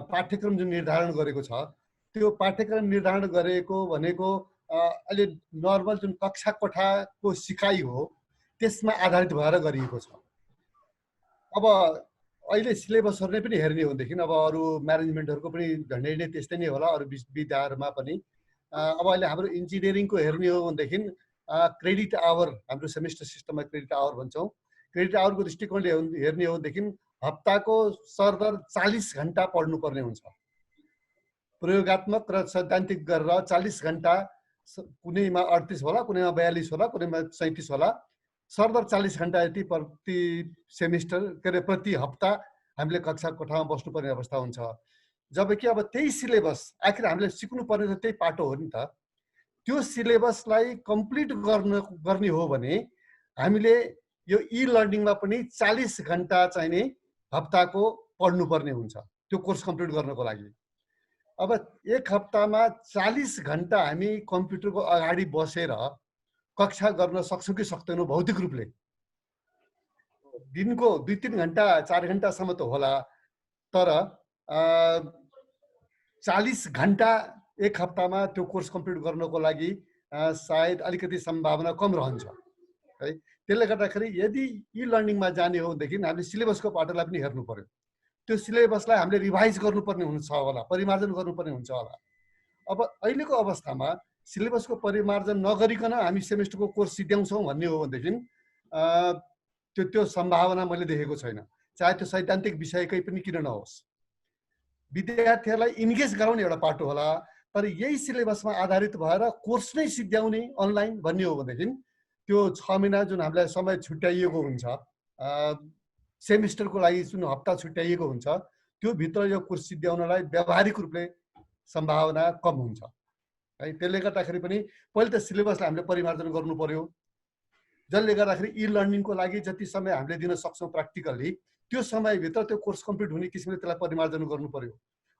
पाठ्यक्रम जुन निर्धारण गरेको छ, त्यो पाठ्यक्रम निर्धारण गरेको भनेको अहिले नर्मल जुन कक्षा कोठाको सिकाइ हो त्यसमा आधारित भएर गरिएको छ। अब अहिले सिलेबसहरू नै पनि हेर्ने हो भनेदेखि अब अरू म्यानेजमेन्टहरूको पनि झन्डै नै त्यस्तै नै होला अरू विधाहरूमा पनि। अब अहिले हाम्रो इन्जिनियरिङको हेर्ने हो भनेदेखि क्रेडिट आवर, हाम्रो सेमेस्टर सिस्टममा क्रेडिट आवर भन्छौँ। क्रेडिट आवरको दृष्टिकोणले हेर्ने हो भनेदेखि हप्ताको सरदर 40 घन्टा पढ्नुपर्ने हुन्छ। प्रयोगात्मक र सैद्धान्तिक गरेर 40 घन्टा, कुनैमा 38 होला, कुनैमा 42 होला, कुनैमा 37 होला, सरदर 40 घन्टा यति प्रति सेमिस्टर के अरे प्रति हप्ता हामीले कक्षा कोठामा बस्नुपर्ने अवस्था हुन्छ। जबकि अब त्यही सिलेबस आखिर हामीले सिक्नुपर्ने त त्यही पाटो हो नि त। त्यो सिलेबसलाई कम्प्लिट गर्ने हो भने हामीले यो ई लर्निङमा पनि 40 घन्टा चाहिँ नि हप्ताको पढ्नुपर्ने हुन्छ त्यो कोर्स कम्प्लिट गर्नको लागि। अब एक हप्तामा 40 घन्टा हामी कम्प्युटरको अगाडि बसेर कक्षा गर्न सक्छौँ कि सक्दैनौँ भौतिक रूपले? दिनको 2-3 घन्टा 4 घन्टासम्म त होला, तर 40 घन्टा एक हप्तामा त्यो कोर्स कम्प्लिट गर्नको लागि सायद अलिकति सम्भावना कम रहन्छ है। त्यसले गर्दाखेरि यदि ई लर्निङमा जाने हो भनेदेखि हामीले सिलेबसको पाटोलाई पनि हेर्नु पर्यो। त्यो सिलेबसलाई हामीले रिभाइज गर्नुपर्ने हुन्छ होला, परिमार्जन गर्नुपर्ने हुन्छ होला। अब अहिलेको अवस्थामा सिलेबसको परिमार्जन नगरिकन हामी सेमेस्टरको कोर्स सिध्याउँछौँ भन्ने हो भनेदेखि त्यो सम्भावना मैले देखेको छैन। चाहे त्यो सैद्धान्तिक विषयकै पनि किन नहोस्, विद्यार्थीहरूलाई इन्गेज गराउने एउटा पाटो होला। तर यही सिलेबसमा आधारित भएर कोर्स नै सिध्याउने अनलाइन भन्ने हो भनेदेखि त्यो 6 महिना जुन हामीलाई समय छुट्याइएको हुन्छ, सेमिस्टरको लागि जुन हप्ता छुट्याइएको हुन्छ, त्यो भित्र यो कोर्स सिध्याउनलाई व्यावहारिक रूपले सम्भावना कम हुन्छ है। त्यसले गर्दाखेरि पनि पहिले त सिलेबसलाई हामीले परिमार्जन गर्नु पर्यो, जसले गर्दाखेरि ई लर्निङको लागि जति समय हामीले दिन सक्छौँ प्र्याक्टिकली त्यो समयभित्र त्यो कोर्स कम्प्लिट हुने किसिमले त्यसलाई परिमार्जन गर्नु पर्यो।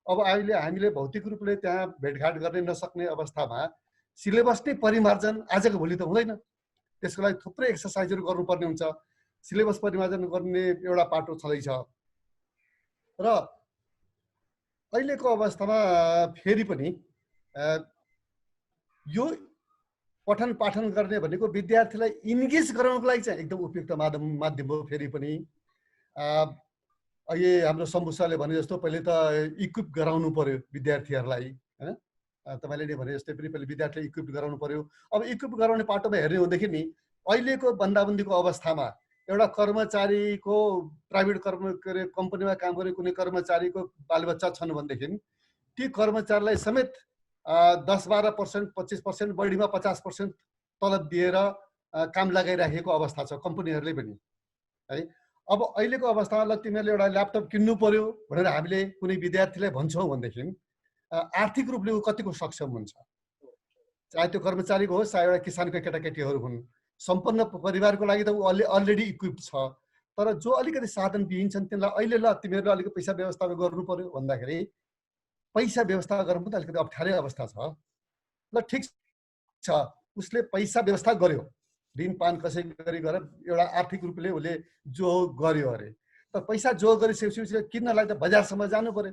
अब अहिले हामीले भौतिक रूपले त्यहाँ भेटघाट गर्ने नसक्ने अवस्थामा सिलेबस नै परिमार्जन आजको भोलि त हुँदैन। त्यसको लागि थुप्रै एक्सर्साइजहरू गर्नुपर्ने हुन्छ। सिलेबस परिमार्जन गर्ने एउटा पाटो छँदैछ। र अहिलेको अवस्थामा फेरि पनि यो पठन पाठन गर्ने भनेको विद्यार्थीलाई इन्गेज गराउनको लागि चाहिँ एकदम उपयुक्त माध्यम हो। फेरि पनि अहिले हाम्रो शम्भु सरले भने जस्तो पहिले त इक्विप गराउनु पर्यो विद्यार्थीहरूलाई हैन। तपाईँले नै भने जस्तै पनि पहिले विद्यार्थीलाई इक्विप गराउनु पर्यो। अब इक्विप गराउने पाटोमा हेर्ने हो भनेदेखि नि अहिलेको बन्दाबन्दीको अवस्थामा एउटा कर्मचारीको प्राइभेट कम्पनीमा काम गर्ने कुनै कर्मचारीको बालबच्चा छन् भनेदेखि ती कर्मचारीलाई समेत 10-12%, 25%, बढीमा 50% तलब दिएर काम लगाइराखेको अवस्था छ कम्पनीहरूले पनि है। अब अहिलेको अवस्थामा ल तिमीहरूले एउटा ल्यापटप किन्नु पर्यो भनेर हामीले कुनै विद्यार्थीलाई भन्छौँ भनेदेखि आर्थिक रूपले ऊ कतिको सक्षम हुन्छ? चाहे त्यो कर्मचारीको होस्, चाहे एउटा किसानको केटाकेटीहरू हुन्, सम्पन्न परिवारको लागि त ऊ अलरेडी इक्विप छ। तर जो अलिकति साधन विहीन छन् तिनीलाई अहिले ल तिमीहरूले अलिकति पैसा व्यवस्था गर्नु पर्यो भन्दाखेरि पैसा व्यवस्था गर्नु पनि अलिकति अप्ठ्यारै अवस्था छ। ल ठिक छ, उसले पैसा व्यवस्था गर्यो, दिनपान कसै गरी गरेर एउटा आर्थिक रूपले उसले जो गर्यो अरे, तर पैसा जो गरिसकेपछि उसले किन्नलाई त बजारसम्म जानु पर्यो।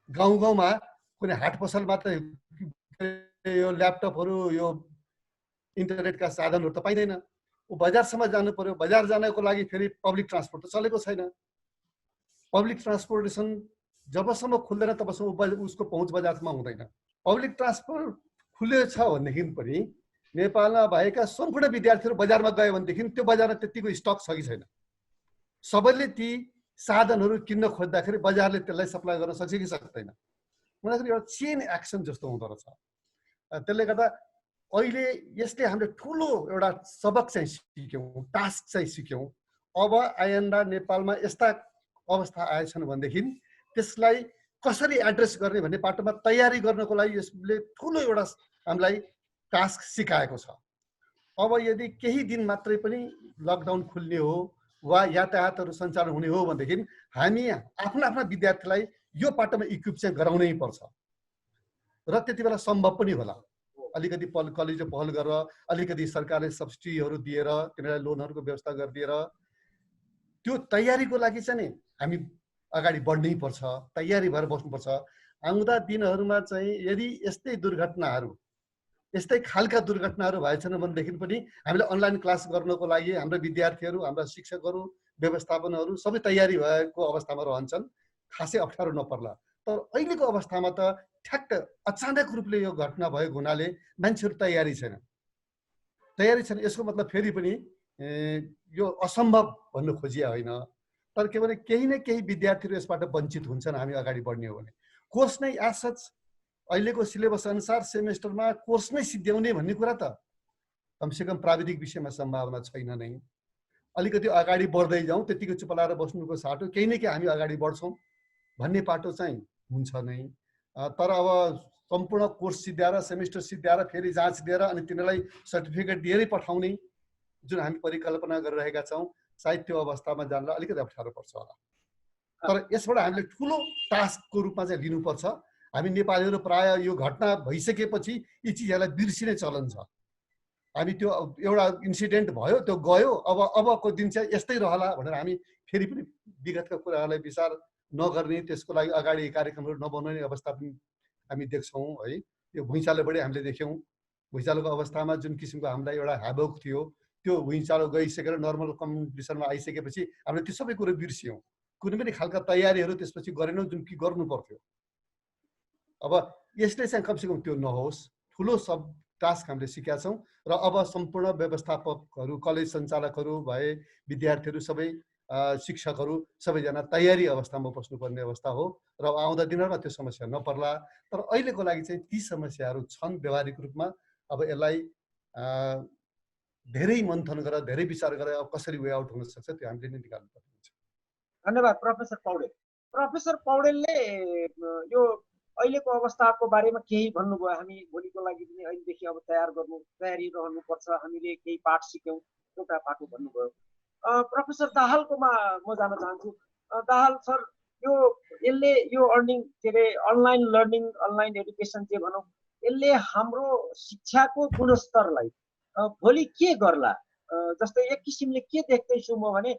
गाउँमा कुनै हाट पसलमा त यो ल्यापटपहरू यो इन्टरनेटका साधनहरू त पाइँदैन। ऊ बजारसम्म जानु पर्यो। बजार जानको लागि फेरि पब्लिक ट्रान्सपोर्ट त चलेको छैन। पब्लिक ट्रान्सपोर्टेसन जबसम्म खुल्दैन तबसम्म उसको पहुँच बजारमा हुँदैन। पब्लिक ट्रान्सपोर्ट खुल्यो छ भनेदेखि पनि नेपालमा भएका सम्पूर्ण विद्यार्थीहरू बजारमा गयो भनेदेखि त्यो बजारमा त्यतिको स्टक छ कि छैन? सबैले ती साधनहरू किन्न खोज्दाखेरि बजारले त्यसलाई सप्लाई गर्न सक्छ कि सक्दैन? भन्दाखेरि एउटा चेन एक्सन जस्तो हुँदो रहेछ। त्यसले गर्दा अहिले यसले हामीले ठुलो एउटा सबक चाहिँ सिक्यौँ, टास्क चाहिँ सिक्यौँ। अब आइन्दा नेपालमा यस्ता अवस्था आएछन् भनेदेखि त्यसलाई कसरी एड्रेस गर्ने भन्ने पाटोमा तयारी गर्नको लागि यसले ठुलो एउटा हामीलाई टास्क सिकाएको छ। अब यदि केही दिन मात्रै पनि लकडाउन खुल्ने हो वा यातायातहरू सञ्चालन हुने हो भनेदेखि हामी आफ्ना विद्यार्थीलाई यो पाटोमा इक्विप चाहिँ गराउनै पर्छ र त्यति बेला सम्भव पनि होला। अलिकति कलेजले पहल गरेर अलिकति सरकारले सब्सिडीहरू दिएर तिनीहरूलाई लोनहरूको व्यवस्था गरिदिएर त्यो तयारीको लागि चाहिँ नि हामी अगाडि बढ्नै पर्छ, तयारी भएर बस्नुपर्छ। आउँदा दिनहरूमा चाहिँ यदि यस्तै दुर्घटनाहरू, यस्तै खालका दुर्घटनाहरू भएछन् भनेदेखि पनि हामीले अनलाइन क्लास गर्नको लागि हाम्रो विद्यार्थीहरू, हाम्रा शिक्षकहरू व्यवस्थापनहरू सबै तयारी भएको अवस्थामा रहन्छन्, खासै अप्ठ्यारो नपर्ला। तर अहिलेको अवस्थामा त ठ्याक्क अचानक रूपले यो घटना भएको हुनाले मान्छेहरू तयारी छैन। यसको मतलब फेरि पनि यो असम्भव भन्नु खोजिया होइन, तर के भने केही न केही विद्यार्थीहरू यसबाट वञ्चित हुन्छन् हामी अगाडि बढ्ने हो भने। कोर्स नै एज अहिलेको सिलेबस अनुसार सेमेस्टरमा कोर्स नै सिद्ध्याउने भन्ने कुरा त कमसेकम प्राविधिक विषयमा सम्भावना छैन नै। अलिकति अगाडि बढ्दै जाउँ, त्यतिकै चुप लाएर बस्नुको साटो केही न केही हामी अगाडि बढ्छौँ भन्ने पाटो चाहिँ हुन्छ नै। तर अब सम्पूर्ण कोर्स सिद्ध्याएर सेमेस्टर सिद्ध्याएर फेरि जाँच दिएर अनि तिनीहरूलाई सर्टिफिकेट दिएरै पठाउने जुन हामी परिकल्पना गरिरहेका छौँ, सायद त्यो अवस्थामा जानलाई अलिकति अप्ठ्यारो पर्छ होला। तर यसबाट हामीले ठुलो टास्कको रूपमा चाहिँ लिनुपर्छ। हामी नेपालीहरू प्राय यो घटना भइसकेपछि यी चिजहरूलाई बिर्सिने चलन छ। हामी त्यो एउटा इन्सिडेन्ट भयो, त्यो गयो, अबको दिन चाहिँ यस्तै रहला भनेर हामी फेरि पनि विगतका कुराहरूलाई विचार नगर्ने, त्यसको लागि अगाडि कार्यक्रमहरू नबनाउने अवस्था पनि हामी देख्छौँ है। यो भुइँचालोबाटै हामीले देख्यौँ, भुइँचालोको अवस्थामा जुन किसिमको हामीलाई एउटा ह्याबोक थियो, त्यो भुइँचालो गइसकेर नर्मल कन्डिसनमा आइसकेपछि हामीले त्यो सबै कुरो बिर्स्यौँ। कुनै पनि खालका तयारीहरू त्यसपछि गरेनौँ जुन कि गर्नु पर्थ्यो। अब यसले चाहिँ कमसेकम त्यो नहोस्, ठुलो सब टास्क हामीले सिकेका छौँ र अब सम्पूर्ण व्यवस्थापकहरू, कलेज सञ्चालकहरू भए, विद्यार्थीहरू सबै, शिक्षकहरू सबैजना तयारी अवस्थामा बस्नुपर्ने अवस्था हो र आउँदा दिनहरूमा त्यो समस्या नपर्ला। तर अहिलेको लागि चाहिँ ती समस्याहरू छन् व्यावहारिक रूपमा। अब यसलाई धेरै मन्थन गरेर, धेरै विचार गरेर अब कसरी वे आउट हुन सक्छ त्यो हामीले नै निकाल्नु पर्ने हुन्छ। धन्यवाद प्रोफेसर पौडेल। प्रोफेसर पौडेलले यो अहिलेको अवस्थाको बारेमा केही भन्नुभयो। हामी भोलिको लागि पनि अहिलेदेखि अब तयारी रहनुपर्छ, हामीले केही पाठ सिक्यौँ, एउटा पाठ भन्नुभयो। प्रोफेसर दाहालकोमा म जान चाहन्छु। दाहाल सर, यसले यो अनलाइन लर्निङ, अनलाइन एडुकेसन जे भनौँ, यसले हाम्रो शिक्षाको गुणस्तरलाई भोलि के गर्ला? जस्तै एक किसिमले के देख्दैछु म भने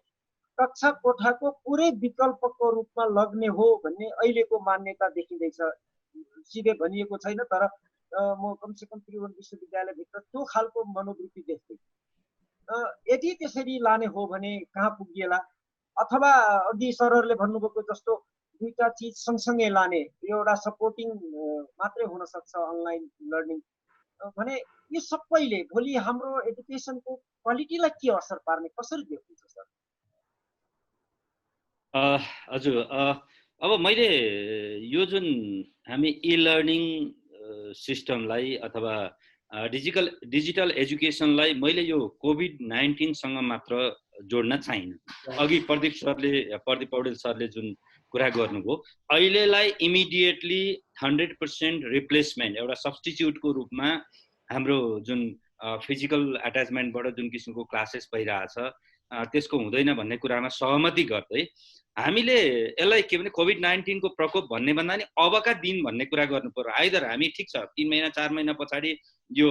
कक्षा कोठाको पुरै विकल्पको रूपमा लग्ने हो भन्ने अहिलेको मान्यता देखिँदैछ। सिधै भनिएको छैन, तर म कमसेकम त्रिभुवन विश्वविद्यालयभित्र त्यो खालको मनोवृत्ति देख्छु। यदि त्यसरी लाने हो भने कहाँ पुगिएला? अथवा अघि सरहरूले भन्नुभएको जस्तो दुईटा चिज सँगसँगै लाने, एउटा सपोर्टिङ मात्रै हुन सक्छ अनलाइन लर्निङ भने यो सबैले भोलि हाम्रो एडुकेसनको क्वालिटीलाई के असर पार्ने, कसरी देख्नुहुन्छ सर? हजुर, अब मैले यो जुन हामी इ लर्निङ सिस्टमलाई अथवा डिजिटल एजुकेसनलाई मैले यो कोभिड-19सँग मात्र जोड्न चाहिन। अघि प्रदीप पौडेल सरले जुन कुरा गर्नुभयो, अहिलेलाई इमिडिएटली 100% रिप्लेसमेन्ट, एउटा सब्स्टिट्युटको रूपमा हाम्रो जुन फिजिकल एट्याचमेन्टबाट जुन किसिमको क्लासेस भइरहेछ त्यसको हुँदैन भन्ने कुरामा सहमति गर्दै हामीले यसलाई के भने कोभिड-19 को प्रकोप भन्ने भन्दा नि अबका दिन भन्ने कुरा गर्नु पर्यो। आइदर हामी ठिक छ 3 महिना 4 महिना पछाडि यो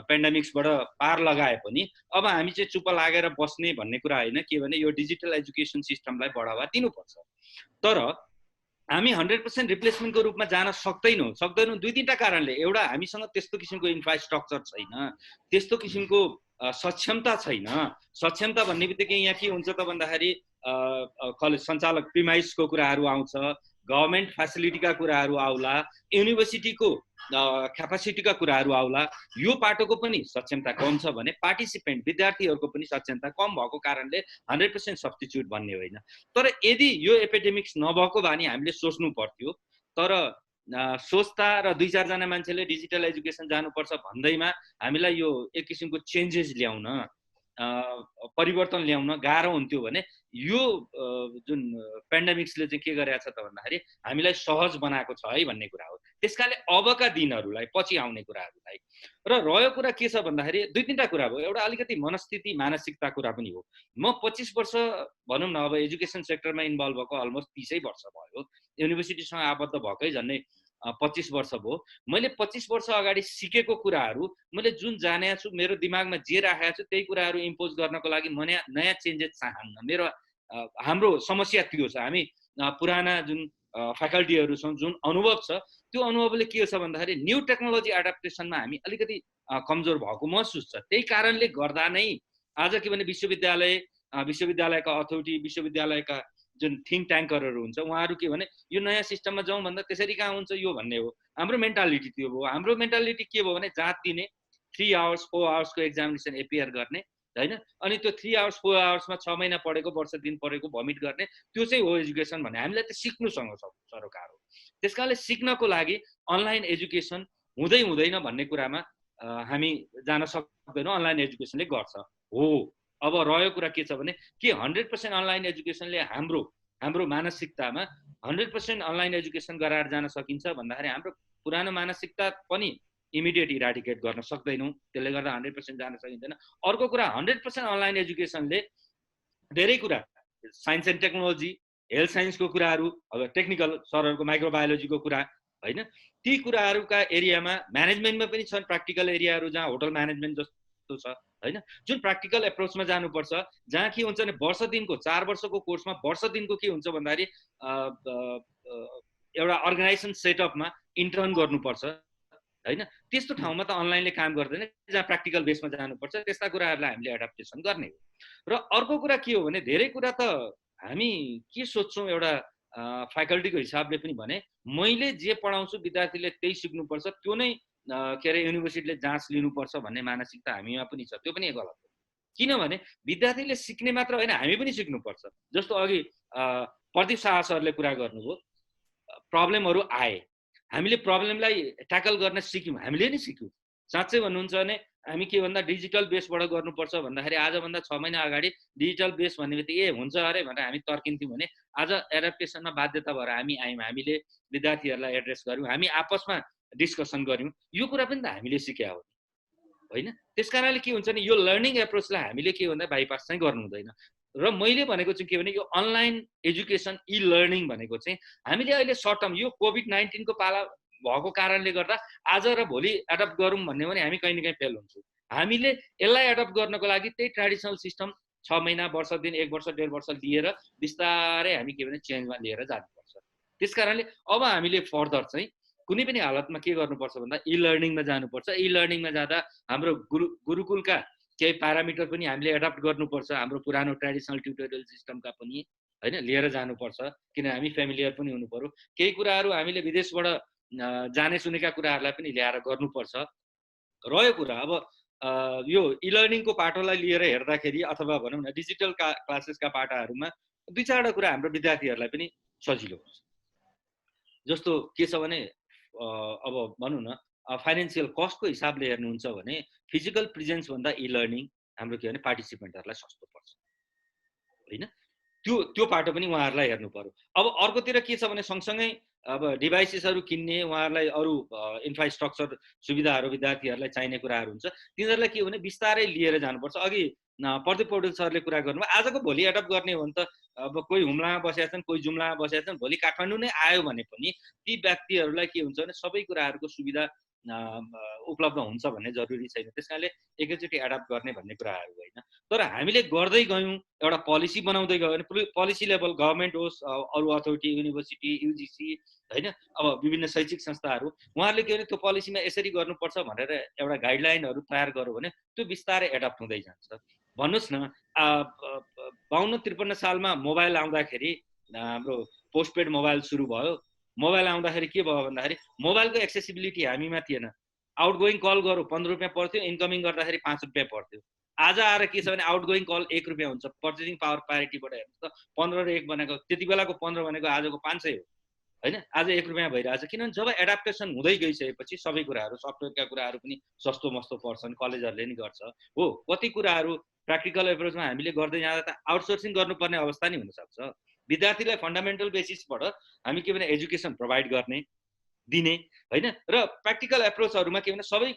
पेन्डेमिक्सबाट पार लगाए पनि अब हामी चाहिँ चुप लागेर बस्ने भन्ने कुरा होइन। के भने यो डिजिटल एजुकेसन सिस्टमलाई बढावा दिनुपर्छ। तर हामी 100% रिप्लेसमेन्टको रूपमा जान सक्दैनौँ दुई तीनटा कारणले। एउटा, हामीसँग त्यस्तो किसिमको इन्फ्रास्ट्रक्चर छैन, त्यस्तो किसिमको सक्षमता छैन। सक्षमता भन्ने बित्तिकै यहाँ के हुन्छ त भन्दाखेरि कलेज सञ्चालक प्रिमाइसको कुराहरू आउँछ, गभर्मेन्ट फेसिलिटीका कुराहरू आउला, युनिभर्सिटीको क्यापासिटीका कुराहरू आउला। यो पाटोको पनि सक्षमता कम छ भने पार्टिसिपेन्ट विद्यार्थीहरूको पनि सक्षमता कम भएको कारणले 100% सब्स्टिट्युट भन्ने होइन। तर यदि यो एपिडेमिक्स नभएको भए नि हामीले सोच्नु पर्थ्यो। तर सोच्दा र 2-4 जना मान्छेले डिजिटल एजुकेसन जानुपर्छ भन्दैमा हामीलाई यो एक किसिमको चेन्जेस ल्याउन, परिवर्तन ल्याउन गाह्रो हुन्थ्यो भने यो जुन पेन्डेमिक्सले चाहिँ के गरेछ त भन्दाखेरि हामीलाई सहज बनाएको छ है भन्ने कुरा हो। त्यसकाले अबका दिनहरूलाई, पछि आउने कुराहरूलाई र रह्यो कुरा के छ भन्दाखेरि 2-3टा कुरा भयो। एउटा अलिकति मनस्थिति मानसिकता कुरा पनि हो। म 25 वर्ष भनौँ न अब एजुकेसन सेक्टरमा इन्भल्भ भएको अलमोस्ट 30 वर्ष भयो। युनिभर्सिटीसँग आबद्ध भएकै झन्डै 25 वर्ष भयो। मैले 25 वर्ष अगाडि सिकेको कुराहरू मैले जुन जानेको छु, मेरो दिमागमा जे राखेको छु त्यही कुराहरू इम्पोज गर्नको लागि म नयाँ चेन्जेस चाहन्न। हाम्रो समस्या त्यो छ। हामी पुराना जुन फ्याकल्टीहरू छौँ, जुन अनुभव छ, त्यो अनुभवले के छ भन्दाखेरि न्यू टेक्नोलोजी एडाप्टेसनमा हामी अलिकति कमजोर भएको महसुस छ। त्यही कारणले गर्दा नै आज के भने विश्वविद्यालय विश्वविद्यालयका अथोरिटी, विश्वविद्यालयका जुन थिङ्क ट्याङ्करहरू हुन्छ उहाँहरू के भने यो नयाँ सिस्टममा जाउँ भन्दा त्यसरी कहाँ हुन्छ यो भन्ने हो। हाम्रो मेन्टालिटी त्यो हो। हाम्रो मेन्टालिटी के भयो भने जाँच दिने, 3 आवर्स 4 आवर्सको एक्जामिनेसन एपियर गर्ने होइन, अनि त्यो 3 आवर्स 4 आवर्समा 6 महिना पढेको, वर्ष दिन पढेको भमिट गर्ने, त्यो चाहिँ हो एजुकेसन भन्ने। हामीलाई त सिक्नुसँग सरोकार हो। त्यस कारणले सिक्नको लागि अनलाइन एजुकेसन हुँदैन भन्ने कुरामा हामी जान सक्दैनौँ। अनलाइन एजुकेसनले गर्छ हो। अब रह्यो कुरा के छ भने के 100% अनलाइन एजुकेसनले हाम्रो मानसिकतामा 100% अनलाइन एजुकेसन गराएर जान सकिन्छ भन्दाखेरि हाम्रो पुरानो मानसिकता पनि इमिडिएट इराडिकेट गर्न सक्दैनौँ। त्यसले गर्दा 100% जान सकिँदैन। अर्को कुरा 100% अनलाइन एजुकेसनले धेरै कुरा साइन्स एन्ड टेक्नोलोजी, हेल्थ साइन्सको कुराहरू, अब टेक्निकल सरहरूको माइक्रोबायोलोजीको कुरा होइन, ती कुराहरूका एरियामा म्यानेजमेन्टमा पनि छन् प्र्याक्टिकल एरियाहरू जहाँ होटल म्यानेजमेन्ट जस्तो छ होइन, जुन प्र्याक्टिकल एप्रोचमा जानुपर्छ, जहाँ के हुन्छ भने वर्ष दिनको 4 वर्षको कोर्समा वर्ष दिनको के हुन्छ भन्दाखेरि एउटा अर्गनाइजेसन सेटअपमा इन्टर्न गर्नुपर्छ होइन। त्यस्तो ठाउँमा त अनलाइनले काम गर्दैन, जहाँ प्र्याक्टिकल बेसमा जानुपर्छ। त्यस्ता कुराहरूलाई हामीले एडाप्टेसन गर्ने हो। र अर्को कुरा के हो भने धेरै कुरा त हामी के सोच्छौँ, एउटा फ्याकल्टीको हिसाबले पनि भने मैले जे पढाउँछु विद्यार्थीले त्यही सिक्नुपर्छ, त्यो नै के अरे युनिभर्सिटीले जाँच लिनुपर्छ भन्ने मानसिकता हामीमा पनि छ। त्यो पनि गलत हो। किनभने विद्यार्थीले सिक्ने मात्र होइन, हामी पनि सिक्नुपर्छ। जस्तो अघि प्रदीप शाह सरले कुरा गर्नुभयो, प्रब्लमहरू आए, हामीले प्रब्लमलाई ट्याकल गर्न सिक्यौँ, हामीले नै सिक्यौँ। साँच्चै भन्नुहुन्छ भने हामी के भन्दा डिजिटल बेसबाट गर्नुपर्छ भन्दाखेरि आजभन्दा 6 महिना अगाडि डिजिटल बेस भन्ने बित्तिकै हुन्छ अरे भनेर हामी तर्किन्थ्यौँ भने आज एडाप्टेसनमा बाध्यता भएर हामी आयौँ, हामीले विद्यार्थीहरूलाई एड्रेस गऱ्यौँ, हामी आपसमा डिस्कसन गऱ्यौँ। यो कुरा पनि त हामीले सिक्या हो होइन। त्यस कारणले के हुन्छ भने यो लर्निङ एप्रोचलाई हामीले के भन्दा बाइपास चाहिँ गर्नु हुँदैन। र मैले भनेको चाहिँ के भने यो अनलाइन एजुकेसन इ लर्निङ भनेको चाहिँ हामीले अहिले सर्ट टर्म यो कोभिड-19 को पाला भएको कारणले गर्दा आज र भोलि एडप्ट गरौँ भन्ने भने हामी कहीँ न कहीँ फेल हुन्छौँ। हामीले यसलाई एडप्ट गर्नको लागि त्यही ट्रेडिसनल सिस्टम 6 महिना, वर्ष दिन, 1 वर्ष 1.5 वर्ष लिएर बिस्तारै हामी के भने चेन्जमा लिएर जानुपर्छ। त्यस कारणले अब हामीले फर्दर चाहिँ कुनै पनि हालतमा के गर्नुपर्छ भन्दा इ लर्निङमा जानुपर्छ। इ लर्निङमा जाँदा हाम्रो गुरुकुलका केही प्यारामिटर पनि हामीले एडप्ट गर्नुपर्छ, हाम्रो पुरानो ट्रेडिसनल ट्युटोरियल सिस्टमका पनि होइन लिएर जानुपर्छ, किन हामी फेमिलियर पनि हुनु पर्यो। केही कुराहरू हामीले विदेशबाट जाने सुनेका कुराहरूलाई पनि ल्याएर गर्नुपर्छ। रह्यो कुरा अब यो इ लर्निङको पाटोलाई लिएर हेर्दाखेरि अथवा भनौँ न डिजिटल क्लासेसका पाटाहरूमा 2-4वटा कुरा हाम्रो विद्यार्थीहरूलाई पनि सजिलो हुन्छ। जस्तो के छ भने अब भनौँ न फाइनेन्सियल कस्टको हिसाबले हेर्नुहुन्छ भने फिजिकल प्रेजेन्स भन्दा इ लर्निङ हाम्रो के भने पार्टिसिपेन्टहरूलाई सस्तो पर्छ होइन। त्यो पाटो पनि उहाँहरूलाई हेर्नु पर्यो। अब अर्कोतिर के छ भने सँगसँगै अब डिभाइसेसहरू किन्ने, उहाँहरूलाई अरू इन्फ्रास्ट्रक्चर सुविधाहरू विद्यार्थीहरूलाई चाहिने कुराहरू हुन्छ, तिनीहरूलाई के भने बिस्तारै लिएर जानुपर्छ। अघि प्रदीप पौडेल सरले कुरा गर्नुभयो, आजको भोलि एडप्ट गर्ने हो भने त अब कोही हुम्लामा बसेका छन्, कोही जुम्लामा बसेका छन्, भोलि काठमाडौँ नै आयो भने पनि ती व्यक्तिहरूलाई के हुन्छ भने सबै कुराहरूको सुविधा उपलब्ध हुन्छ भन्ने जरुरी छैन। त्यस कारणले एकैचोटि एडप्ट गर्ने भन्ने कुराहरू होइन। तर हामीले गर्दै गयौँ, एउटा पोलिसी बनाउँदै गयो भने पोलिसी लेभल गभर्मेन्ट होस्, अरू अथोरिटी, युनिभर्सिटी, युजिसी होइन, अब विभिन्न शैक्षिक संस्थाहरू उहाँहरूले के भने त्यो पोलिसीमा यसरी गर्नुपर्छ भनेर एउटा गाइडलाइनहरू तयार गर्यो भने त्यो बिस्तारै एडप्ट हुँदै जान्छ। भन्नुहोस् न 52-53 सालमा मोबाइल आउँदाखेरि हाम्रो पोस्टपेड मोबाइल सुरु भयो। मोबाइल आउँदाखेरि के भयो भन्दाखेरि मोबाइलको एक्सेसिबिलिटी हामीमा थिएन। आउटगोइङ कल गरौँ 15 रुपियाँ पर्थ्यो, इन्कमिङ गर्दाखेरि 5 रुपियाँ पर्थ्यो। आज आएर के छ भने आउटगोइङ कल 1 रुपियाँ हुन्छ। पर्चेसिङ पावर प्यारिटीबाट हेर्नुहोस् त 15 र 1 भनेको त्यति बेलाको 15 भनेको आजको 500 हो होइन। आज 1 रुपियाँ भइरहेछ, किनभने जब एडाप्टेसन हुँदै गइसकेपछि सबै कुराहरू सफ्टवेयरका कुराहरू पनि सस्तो मस्तो पर्छन्, कलेजहरूले नि गर्छ हो। कति कुराहरू प्र्याक्टिकल एप्रोचमा हामीले गर्दै जाँदा त आउटसोर्सिङ गर्नुपर्ने अवस्था नि हुनसक्छ। विद्यार्थीलाई फन्डामेन्टल बेसिसबाट हामी के भने एजुकेसन प्रोभाइड गर्ने दिने होइन। र प्र्याक्टिकल एप्रोचहरूमा के भने सबै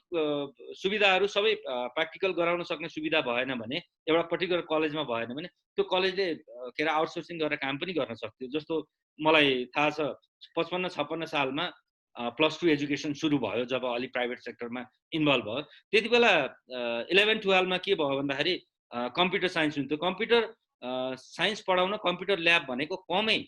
सुविधाहरू सबै प्र्याक्टिकल गराउन सक्ने सुविधा भएन भने, एउटा पर्टिकुलर कलेजमा भएन भने त्यो कलेजले के अरे आउटसोर्सिङ गरेर काम पनि गर्न सक्थ्यो। जस्तो मलाई थाहा छ 55-56 सालमा +2 एजुकेसन सुरु भयो जब अलि प्राइभेट सेक्टरमा इन्भल्भ भयो। त्यति बेला 11-12 मा के भयो भन्दाखेरि कम्प्युटर साइन्स हुन्थ्यो। कम्प्युटर साइन्स पढाउन कम्प्युटर ल्याब भनेको कमै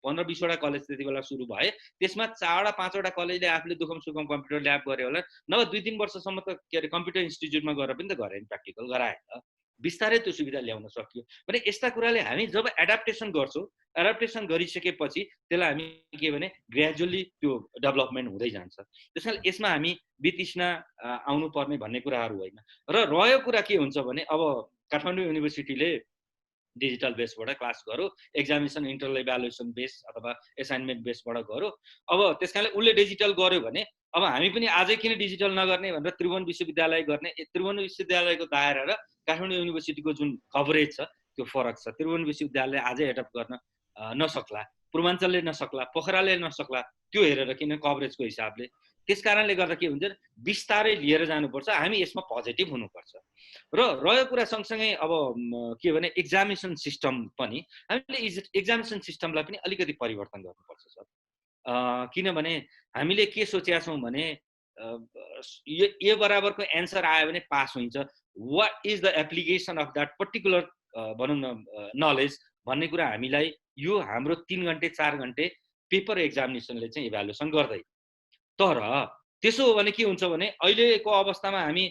15-20वटा कलेज त्यति बेला सुरु भए। त्यसमा 4-5वटा कलेजले आफूले दुखम सुखम कम्प्युटर ल्याब गरे होला, नभए 2-3 वर्षसम्म त के अरे कम्प्युटर इन्स्टिच्युटमा गएर पनि त गरे नि, प्र्याक्टिकल गराए त बिस्तारै त्यो सुविधा ल्याउन सकियो भने यस्ता कुराले हामी जब एडाप्टेसन गर्छौँ, एडाप्टेसन गरिसकेपछि त्यसलाई हामी के भने ग्रेजुअली त्यो डेभलपमेन्ट हुँदै जान्छ। त्यसैले यसमा हामी वितृष्णा आउनुपर्ने भन्ने कुराहरू होइन। र रह्यो कुरा के हुन्छ भने अब काठमाडौँ युनिभर्सिटीले डिजिटल बेसबाट क्लास गऱ्यो, एक्जामिनेसन इन्टरनल इभ्यालुएसन बेस अथवा एसाइनमेन्ट बेसबाट गऱ्यो। अब त्यस कारणले उसले डिजिटल गर्यो भने अब हामी पनि आजै किन डिजिटल नगर्ने भनेर त्रिभुवन विश्वविद्यालय गर्ने, त्रिभुवन विश्वविद्यालयको दायरा र काठमाडौँ युनिभर्सिटीको जुन कभरेज छ त्यो फरक छ। त्रिभुवन विश्वविद्यालय आजै एडप्ट गर्न नसक्ला, पूर्वाञ्चलले नसक्ला, पोखराले नसक्ला, त्यो हेरेर किन कभरेजको हिसाबले। त्यस कारणले गर्दा के हुन्छ बिस्तारै लिएर जानुपर्छ, हामी यसमा पोजिटिभ हुनुपर्छ। र रह्यो कुरा सँगसँगै अब के भने एक्जामिनेसन सिस्टम पनि हामीले एक्जामिनेसन सिस्टमलाई पनि अलिकति परिवर्तन गर्नुपर्छ सर। किनभने हामीले के सोचेका छौँ भने ए बराबरको एन्सर आयो भने पास हुन्छ, what is the application of that particular भनौँ न नलेज भन्ने कुरा हामीलाई यो हाम्रो 3 घन्टे 4 घन्टे पेपर एक्जामिनेसनले चाहिँ इभ्यालुएसन गर्दै। तर त्यसो हो भने के हुन्छ भने अहिलेको अवस्थामा हामी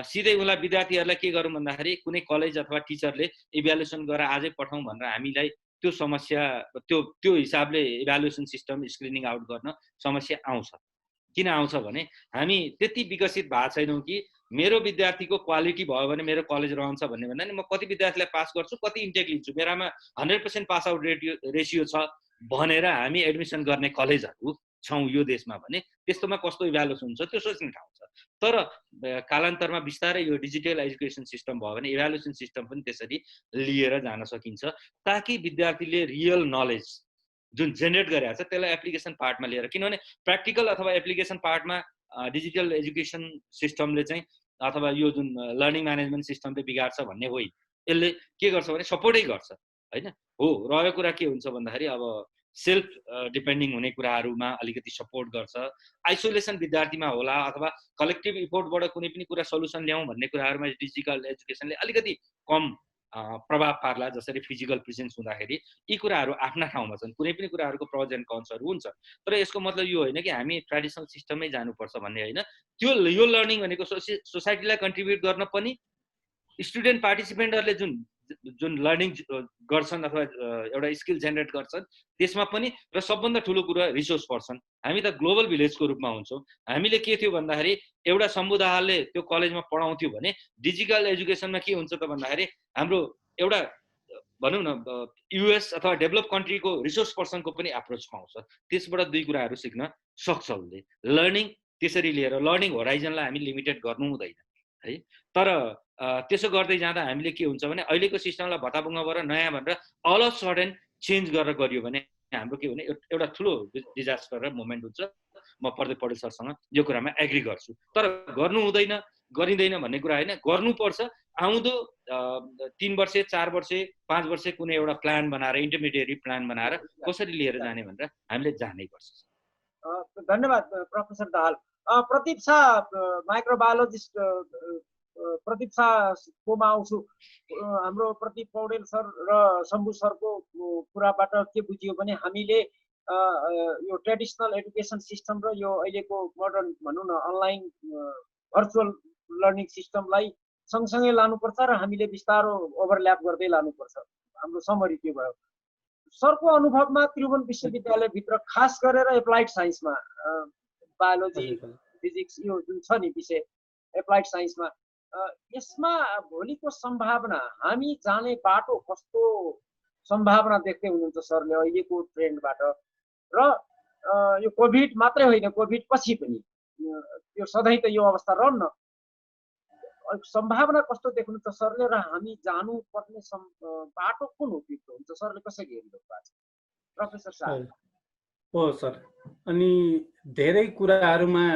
सिधै उसलाई विद्यार्थीहरूलाई के गरौँ भन्दाखेरि कुनै कलेज अथवा टिचरले इभ्यालुएसन गरेर आजै पठाउँ भनेर हामीलाई त्यो समस्या त्यो हिसाबले इभ्यालुएसन सिस्टम स्क्रिनिङ आउट गर्न समस्या आउँछ। किन आउँछ भने हामी त्यति विकसित भएको छैनौँ कि मेरो विद्यार्थीको क्वालिटी भयो भने मेरो कलेज रहन्छ भन्ने भन्दा नि म कति विद्यार्थीलाई पास गर्छु, कति इन्टेक लिन्छु, मेरामा 100% पास आउट रेसियो छ भनेर हामी एडमिसन गर्ने कलेजहरू छौँ यो देशमा भने त्यस्तोमा कस्तो इभ्यालुएसन हुन्छ त्यो सोच्ने ठाउँ छ। तर कालान्तरमा बिस्तारै यो डिजिटल एजुकेसन सिस्टम भयो भने इभ्यालुएसन सिस्टम पनि त्यसरी लिएर जान सकिन्छ, ताकि विद्यार्थीले रियल नलेज जुन जेनेरेट गरेको छ त्यसलाई एप्लिकेसन पार्टमा लिएर, किनभने प्र्याक्टिकल अथवा एप्लिकेसन पार्टमा डिजिटल एजुकेसन सिस्टमले चाहिँ अथवा यो जुन लर्निङ म्यानेजमेन्ट सिस्टमले बिगार्छ भन्ने होइन, यसले के गर्छ भने सपोर्टै गर्छ होइन। हो रह्यो कुरा के हुन्छ भन्दाखेरि अब सेल्फ डिपेन्डिङ हुने कुराहरूमा अलिकति सपोर्ट गर्छ, आइसोलेसन विद्यार्थीमा होला अथवा कलेक्टिभ इफोर्टबाट कुनै पनि कुरा सल्युसन ल्याउँ भन्ने कुराहरूमा डिजिटल एजुकेसनले अलिकति कम प्रभाव पार्ला। जसरी फिजिकल प्रेजेन्स हुँदाखेरि यी कुराहरू आफ्ना ठाउँमा छन्, कुनै पनि कुराहरूको प्रोज एन्ड कन्सहरू हुन्छ। तर यसको मतलब यो होइन कि हामी ट्रेडिसनल सिस्टममै जानुपर्छ भन्ने होइन। त्यो यो लर्निङ भनेको सोसाइटीलाई कन्ट्रिब्युट गर्न पनि स्टुडेन्ट पार्टिसिपेन्टहरूले जुन लर्निङ गर्छन् अथवा एउटा स्किल जेनेरेट गर्छन् त्यसमा पनि, र सबभन्दा ठुलो कुरा रिसोर्स पर्सन। हामी त ग्लोबल भिलेजको रूपमा हुन्छौँ। हामीले के थियो भन्दाखेरि एउटा समुदायले त्यो कलेजमा पढाउँथ्यो भने डिजिटल एजुकेसनमा के हुन्छ त भन्दाखेरि हाम्रो एउटा भनौँ न युएस अथवा डेभलप कन्ट्रीको रिसोर्स पर्सनको पनि एप्रोच पाउँछ, त्यसबाट दुई कुराहरू सिक्न सक्छ उसले। लर्निङ त्यसरी लिएर लर्निङ होराइजनलाई हामी लिमिटेड गर्नु हुँदैन है। तर त्यसो गर्दै जाँदा हामीले के हुन्छ भने अहिलेको सिस्टमलाई भत्ताभुङ्गाबाट नयाँ भनेर अल अफ सडन चेन्ज गरेर गरियो भने हाम्रो के भने एउटा ठुलो डिजास्टर र मोमेन्ट हुन्छ। म प्रदीप पौडेल सरसँग यो कुरामा एग्री गर्छु। तर गर्नु हुँदैन गरिँदैन भन्ने कुरा होइन, गर्नुपर्छ। आउँदो 3 वर्ष 4 वर्ष 5 वर्ष कुनै एउटा प्लान बनाएर इन्टरमिडिएट प्लान बनाएर कसरी लिएर जाने भनेर हामीले जानै पर्छ। धन्यवाद प्रोफेसर दाहाल। प्रदीप शाह माइक्रोबायोलोजिस्ट प्रदीप शाहकोमा आउँछु। हाम्रो प्रदीप पौडेल सर र शम्भु सरको कुराबाट के बुझियो भने हामीले यो ट्रेडिसनल एजुकेसन सिस्टम र यो अहिलेको मोडर्न भनौँ न अनलाइन भर्चुअल लर्निङ सिस्टमलाई सँगसँगै लानुपर्छ र हामीले बिस्तारो ओभरल्याप गर्दै लानुपर्छ। हाम्रो समरी के भयो? सरको अनुभवमा त्रिभुवन विश्वविद्यालयभित्र खास गरेर एप्लाइड साइन्समा बायोलोजी फिजिक्स यो जुन छ नि विषय एप्लाइड साइन्समा, यसमा भोलिको सम्भावना हामी जाने बाटो कस्तो सम्भावना देख्दै हुनुहुन्छ सरले अहिलेको ट्रेन्डबाट? र यो कोभिड मात्रै होइन, कोभिड पछि पनि यो सधैँ त यो अवस्था रहन्न, सम्भावना कस्तो देख्नुहुन्छ सरले र हामी जानुपर्ने बाटो कुन उपयुक्त हुन्छ सरले कसरी हेर्नु भएको छ? प्रोफेसर साहब। हो सर, अनि धेरै कुराहरूमा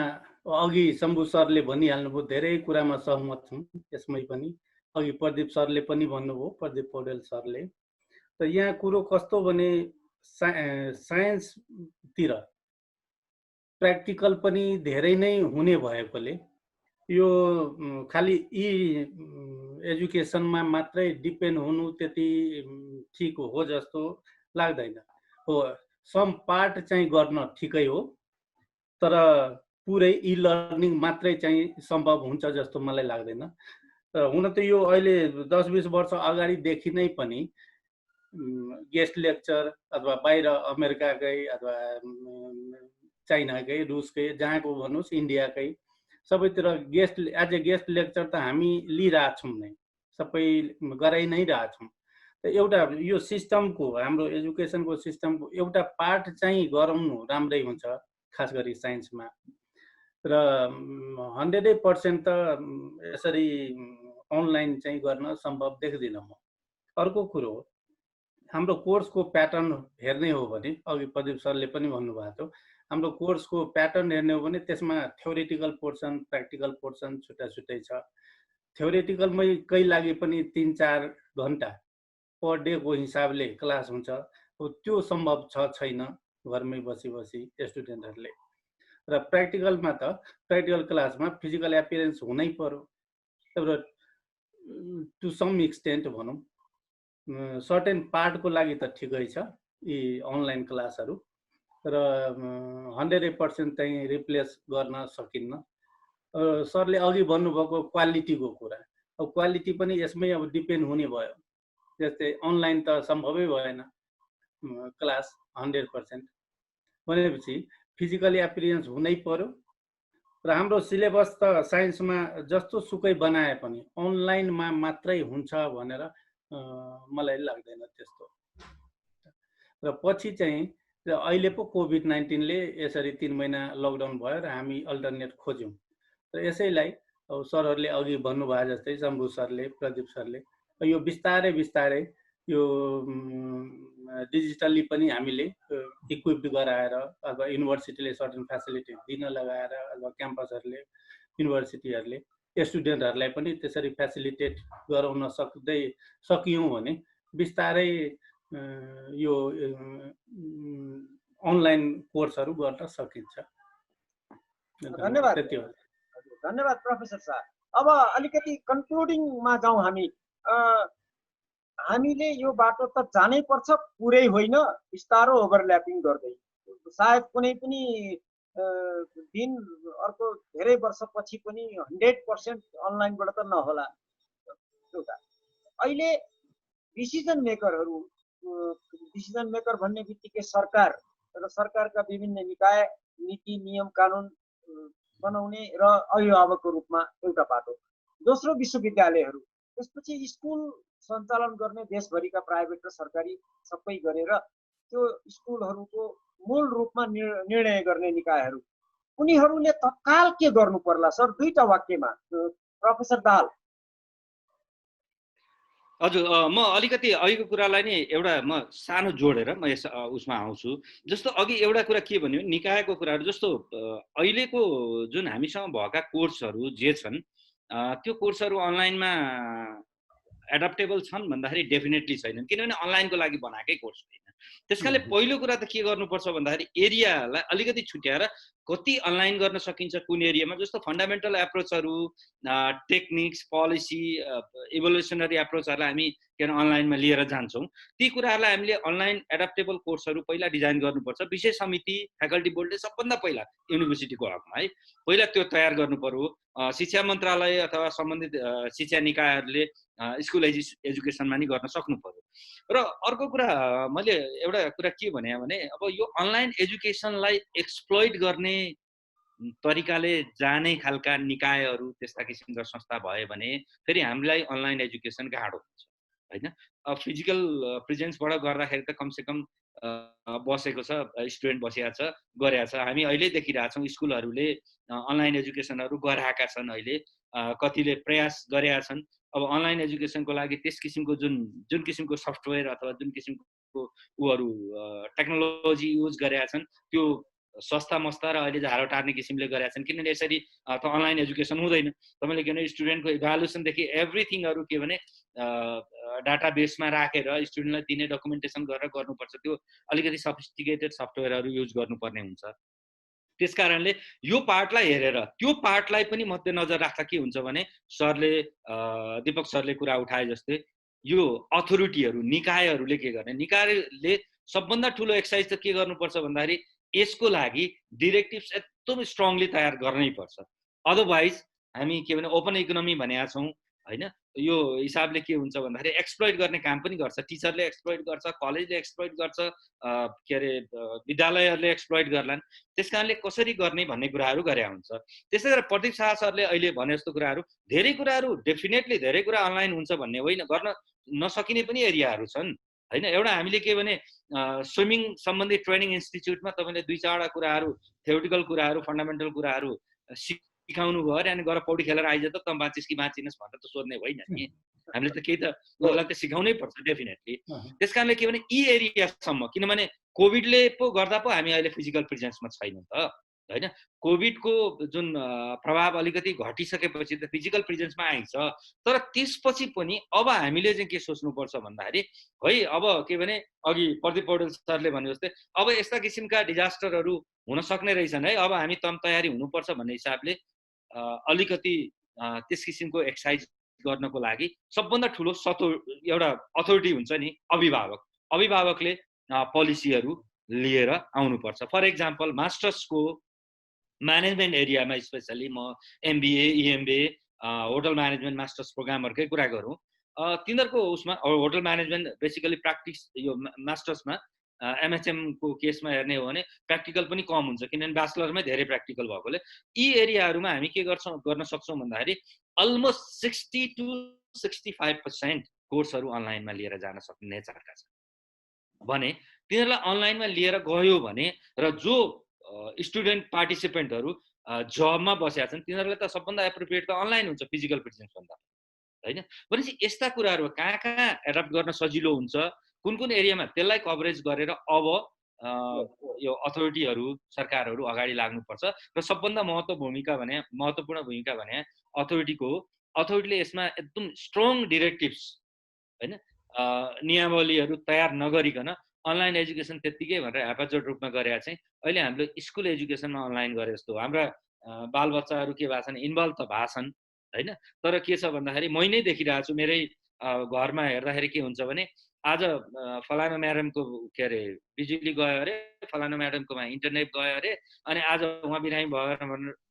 अघि शम्भु सरले भनिहाल्नुभयो, धेरै कुरामा सहमत छौँ यसमै पनि। अघि प्रदीप सरले पनि भन्नुभयो, प्रदीप पौडेल सरले। त यहाँ कुरो कस्तो भने साइन्सतिर प्र्याक्टिकल पनि धेरै नै हुने भएकोले यो खालि यी एजुकेसनमा मात्रै डिपेन्ड हुनु त्यति ठिक हो जस्तो लाग्दैन। हो, सम पार्ट चाहिँ गर्न ठिकै हो, तर पुरै इ लर्निङ मात्रै चाहिँ सम्भव हुन्छ जस्तो मलाई लाग्दैन। हुन त यो अहिले 10-20 वर्ष अगाडिदेखि नै पनि गेस्ट लेक्चर अथवा बाहिर अमेरिकाकै अथवा चाइनाकै रुसकै जहाँको भन्नुहोस् इन्डियाकै सबैतिर एज ए गेस्ट लेक्चर त हामी लिइरहेछौँ नै, सबै गराइ नै रहेछौँ। एउटा यो सिस्टमको हाम्रो एजुकेसनको सिस्टमको एउटा पार्ट चाहिँ गराउनु राम्रै हुन्छ, खास गरी साइन्समा। र 100% त यसरी अनलाइन चाहिँ गर्न सम्भव देख्दिनँ म। अर्को कुरो हाम्रो कोर्सको प्याटर्न हेर्ने हो भने अघि प्रदीप सरले पनि भन्नुभएको थियो, हाम्रो कोर्सको प्याटर्न हेर्ने हो भने त्यसमा थ्योरिटिकल पोर्सन प्र्याक्टिकल पोर्सन छुट्टा छुट्टै छ। थ्योरिटिकलमै कै लागि पनि 3-4 घन्टा पर डेको हिसाबले क्लास हुन्छ, त्यो सम्भव छैन घरमै बसी बसी स्टुडेन्टहरूले। र प्र्याक्टिकलमा त प्र्याक्टिकल क्लासमा फिजिकल एपियरेन्स हुनै पर्यो। एउटा टु सम एक्सटेन्ट भनौँ सर्टेन पार्टको लागि त ठिकै छ यी अनलाइन क्लासहरू, र 100% चाहिँ रिप्लेस गर्न सकिन्न। सरले अघि भन्नुभएको क्वालिटीको कुरा, अब क्वालिटी पनि यसमै अब डिपेन्ड हुने भयो। जस्तै अनलाइन त सम्भवै भएन क्लास 100% भनेपछि फिजिकली एपियरेन्स हुनै पर्यो। र हाम्रो सिलेबस त साइन्समा जस्तो सुकै बनाए पनि अनलाइनमा मात्रै हुन्छ भनेर मलाई लाग्दैन त्यस्तो। र पछि चाहिँ अहिले पो कोभिड-19ले यसरी 3 महिना लकडाउन भयो र हामी अल्टरनेट खोज्यौँ। र यसैलाई अब सरहरूले अघि भन्नुभयो जस्तै शम्भु सरले प्रदीप सरले यो बिस्तारै बिस्तारै यो डिजिटल्ली पनि हामीले इक्विप्ड गराएर अथवा युनिभर्सिटीले सर्टेन फेसिलिटी दिन लगाएर अथवा क्याम्पसहरूले युनिभर्सिटीहरूले स्टुडेन्टहरूलाई पनि त्यसरी फेसिलिटेट गराउन सकियौँ भने बिस्तारै यो अनलाइन कोर्सहरू गर्न सकिन्छ। धन्यवाद धन्यवाद प्रोफेसर साहब। अब अलिकति कन्क्लुडिङमा जाउँ हामी। हामीले यो बाटो त जानै पर्छ, पुरै होइन, बिस्तारो ओभरल्यापिङ गर्दै। सायद कुनै पनि दिन अर्को धेरै वर्षपछि पनि 100% अनलाइनबाट त नहोला। एउटा अहिले डिसिजन मेकर भन्ने बित्तिकै सरकार र सरकारका विभिन्न निकाय, नीति, नियम, कानुन बनाउने र अभिभावकको रूपमा एउटा बाटो। दोस्रो विश्वविद्यालयहरू, त्यसपछि स्कुल सञ्चालन गर्ने देशभरिका प्राइभेट र सरकारी सबै गरेर त्यो स्कुलहरूको मूल रूपमा निर्णय गर्ने निकायहरू, उनीहरूले तत्काल के गर्नु पर्ला सर? 2टा वाक्यमा प्रोफेसर दाहाल। हजुर, म अलिकति अघिको कुरालाई नै एउटा म सानो जोडेर म यस उसमा आउँछु। जस्तो अघि एउटा कुरा के भन्यो, निकायको कुराहरू। जस्तो अहिलेको जुन हामीसँग भएका कोर्सहरू जे छन् त्यो कोर्सहरू अनलाइनमा एडाप्टेबल छन् भन्दाखेरि डेफिनेटली छैनन्, किनभने अनलाइनको लागि बनाएकै कोर्स होइन। त्यसकारणले पहिलो कुरा त के गर्नुपर्छ भन्दाखेरि एरियालाई अलिकति छुट्याएर कति अनलाइन गर्न सकिन्छ कुन एरियामा। जस्तो फन्डामेन्टल एप्रोचहरू, टेक्निक्स, पोलिसी, इभोल्युसनरी एप्रोचहरूलाई हामी अनलाइनमा लिएर जान्छौँ। ती कुराहरूलाई हामीले अनलाइन एडाप्टेबल कोर्सहरू पहिला डिजाइन गर्नुपर्छ। विषय समिति, फ्याकल्टी बोर्डले सबभन्दा पहिला युनिभर्सिटीको हकमा है पहिला त्यो तयार गर्नु पर्यो। शिक्षा मन्त्रालय अथवा सम्बन्धित शिक्षा निकायहरूले स्कुल एजुकेसनमा नि गर्न सक्नु पर्यो। र अर्को कुरा मैले एउटा कुरा के भने अब यो अनलाइन एजुकेसनलाई एक्सप्लोइट गर्ने तरिकाले जाने खालका निकायहरू, त्यस्ता किसिमका संस्था भयो भने फेरि हामीलाई अनलाइन एजुकेसन गाह्रो हुन्छ होइन। फिजिकल प्रेजेन्सबाट गर्दाखेरि त कमसेकम बसेको छ, स्टुडेन्ट बसिरहेको छ, गरेको छ। हामी अहिले देखिरहेछौँ स्कुलहरूले अनलाइन एजुकेसनहरू गराएका छन्, अहिले कतिले प्रयास गरेका छन्। अब अनलाइन एजुकेसनको लागि त्यस किसिमको जुन किसिमको सफ्टवेयर अथवा जुन किसिमको उहरू टेक्नोलोजी युज गरेका छन् त्यो सस्ता मस्ता र अहिले झारो टार्ने किसिमले गरेका छन्। किनभने यसरी त अनलाइन एजुकेसन हुँदैन। तपाईँले के भने स्टुडेन्टको इभ्यालुएसनदेखि एभ्रिथिङहरू के भने डाटाबेसमा राखेर स्टुडेन्टलाई दिने डकुमेन्टेसन गरेर गर्नुपर्छ। त्यो अलिकति सफिस्टिकेटेड सफ्टवेयरहरू युज गर्नुपर्ने हुन्छ। त्यस कारणले यो पार्टलाई हेरेर त्यो पार्टलाई पनि मध्यनजर राख्दा के हुन्छ भने सरले दीपक सरले कुरा उठाए जस्तै यो अथोरिटीहरू, निकायहरूले के गर्ने, निकायले सबभन्दा ठुलो एक्सर्साइज त के गर्नुपर्छ भन्दाखेरि यसको लागि डिरेक्टिभ्स एकदम स्ट्रङली तयार गर्नै पर्छ। अदरवाइज हामी के भने ओपन इकोनोमी भनेका छौँ होइन। यो हिसाबले के हुन्छ भन्दाखेरि एक्सप्लोइट गर्ने काम पनि गर्छ, टिचरले एक्सप्लोइट गर्छ, कलेजले एक्सप्लोइट गर्छ, के अरे विद्यालयहरूले एक्सप्लोइट गर्लान्। त्यस कारणले कसरी गर्ने भन्ने कुराहरू गरे हुन्छ। त्यसै गरेर प्रदीप शाह सरले अहिले भने जस्तो कुराहरू, धेरै कुराहरू डेफिनेटली धेरै कुरा अनलाइन हुन्छ भन्ने होइन, गर्न नसकिने पनि एरियाहरू छन् होइन। एउटा हामीले के भने स्विमिङ सम्बन्धी ट्रेनिङ इन्स्टिच्युटमा तपाईँले 2-4 कुराहरू थ्योरिटिकल कुराहरू फन्डामेन्टल कुराहरू सिकाउनु भयो अरे अनि गएर पौडी खेलेर आइज त बाँचिस् कि बाँचिनस् भनेर त सोध्ने होइन नि। हामीले त केही त उनीहरूलाई त सिकाउनै पर्छ डेफिनेटली। त्यस कारणले के भने यी एरियासम्म, किनभने कोभिडले पो गर्दा पो हामी अहिले फिजिकल प्रेजेन्समा छैनौँ त होइन। कोभिडको जुन प्रभाव अलिकति घटिसकेपछि त फिजिकल प्रेजेन्समा आइन्छ, तर त्यसपछि पनि अब हामीले चाहिँ के सोच्नुपर्छ भन्दाखेरि है, अब के भने अघि प्रदीप पौडेल सरले भने जस्तै अब यस्ता किसिमका डिजास्टरहरू हुन सक्ने रहेछन् है, अब हामी तयारी हुनुपर्छ भन्ने हिसाबले अलिकति त्यस किसिमको एक्सर्साइज गर्नको लागि सबभन्दा ठुलो एउटा अथोरिटी हुन्छ नि, अभिभावकले पोलिसीहरू लिएर आउनुपर्छ। फर एक्जाम्पल मास्टर्सको म्यानेजमेन्ट एरियामा स्पेसली म MBA EMBA hotel management masters प्रोग्रामहरूकै कुरा गरौँ, तिनीहरूको उसमा होटल म्यानेजमेन्ट बेसिकली प्र्याक्टिस, यो मास्टर्समा MHM को केसमा हेर्ने हो भने प्र्याक्टिकल पनि कम हुन्छ, किनभने ब्याचलरमै धेरै प्र्याक्टिकल भएकोले यी एरियाहरूमा हामी के गर्न सक्छौँ भन्दाखेरि अलमोस्ट 60 to 65% कोर्सहरू अनलाइनमा लिएर जान सक्ने नेचरका छन् भने तिनीहरूलाई अनलाइनमा लिएर गयो भने र जो स्टुडेन्ट पार्टिसिपेन्टहरू जबमा बसेका छन् तिनीहरूलाई त सबभन्दा एप्रोप्रिएट त अनलाइन हुन्छ फिजिकल प्रेजेन्स भन्दा होइन। भनेपछि यस्ता कुराहरू कहाँ एडप्ट गर्न सजिलो हुन्छ, कुन एरियामा त्यसलाई कभरेज गरेर अब यो अथोरिटीहरू सरकारहरू अगाडि लाग्नुपर्छ। र सबभन्दा महत्त्वपूर्ण भूमिका भने अथोरिटीले यसमा एकदम स्ट्रङ डिरेक्टिभ्स होइन, नियमावलीहरू तयार नगरिकन अनलाइन एजुकेसन त्यत्तिकै भनेर ह्यापाजोड रूपमा गरेर चाहिँ अहिले हामीले स्कुल एजुकेसनमा अनलाइन गरे जस्तो हाम्रा बालबच्चाहरू के भएको छन्, इन्भल्भ त भएको छन् होइन। तर के छ भन्दाखेरि मै नै देखिरहेको छु, मेरै घरमा हेर्दाखेरि के हुन्छ भने आज फलाना म्याडमको के अरे बिजुली गयो अरे, फलाना म्याडमकोमा इन्टरनेट गयो अरे, अनि आज उहाँ बिरामी भयो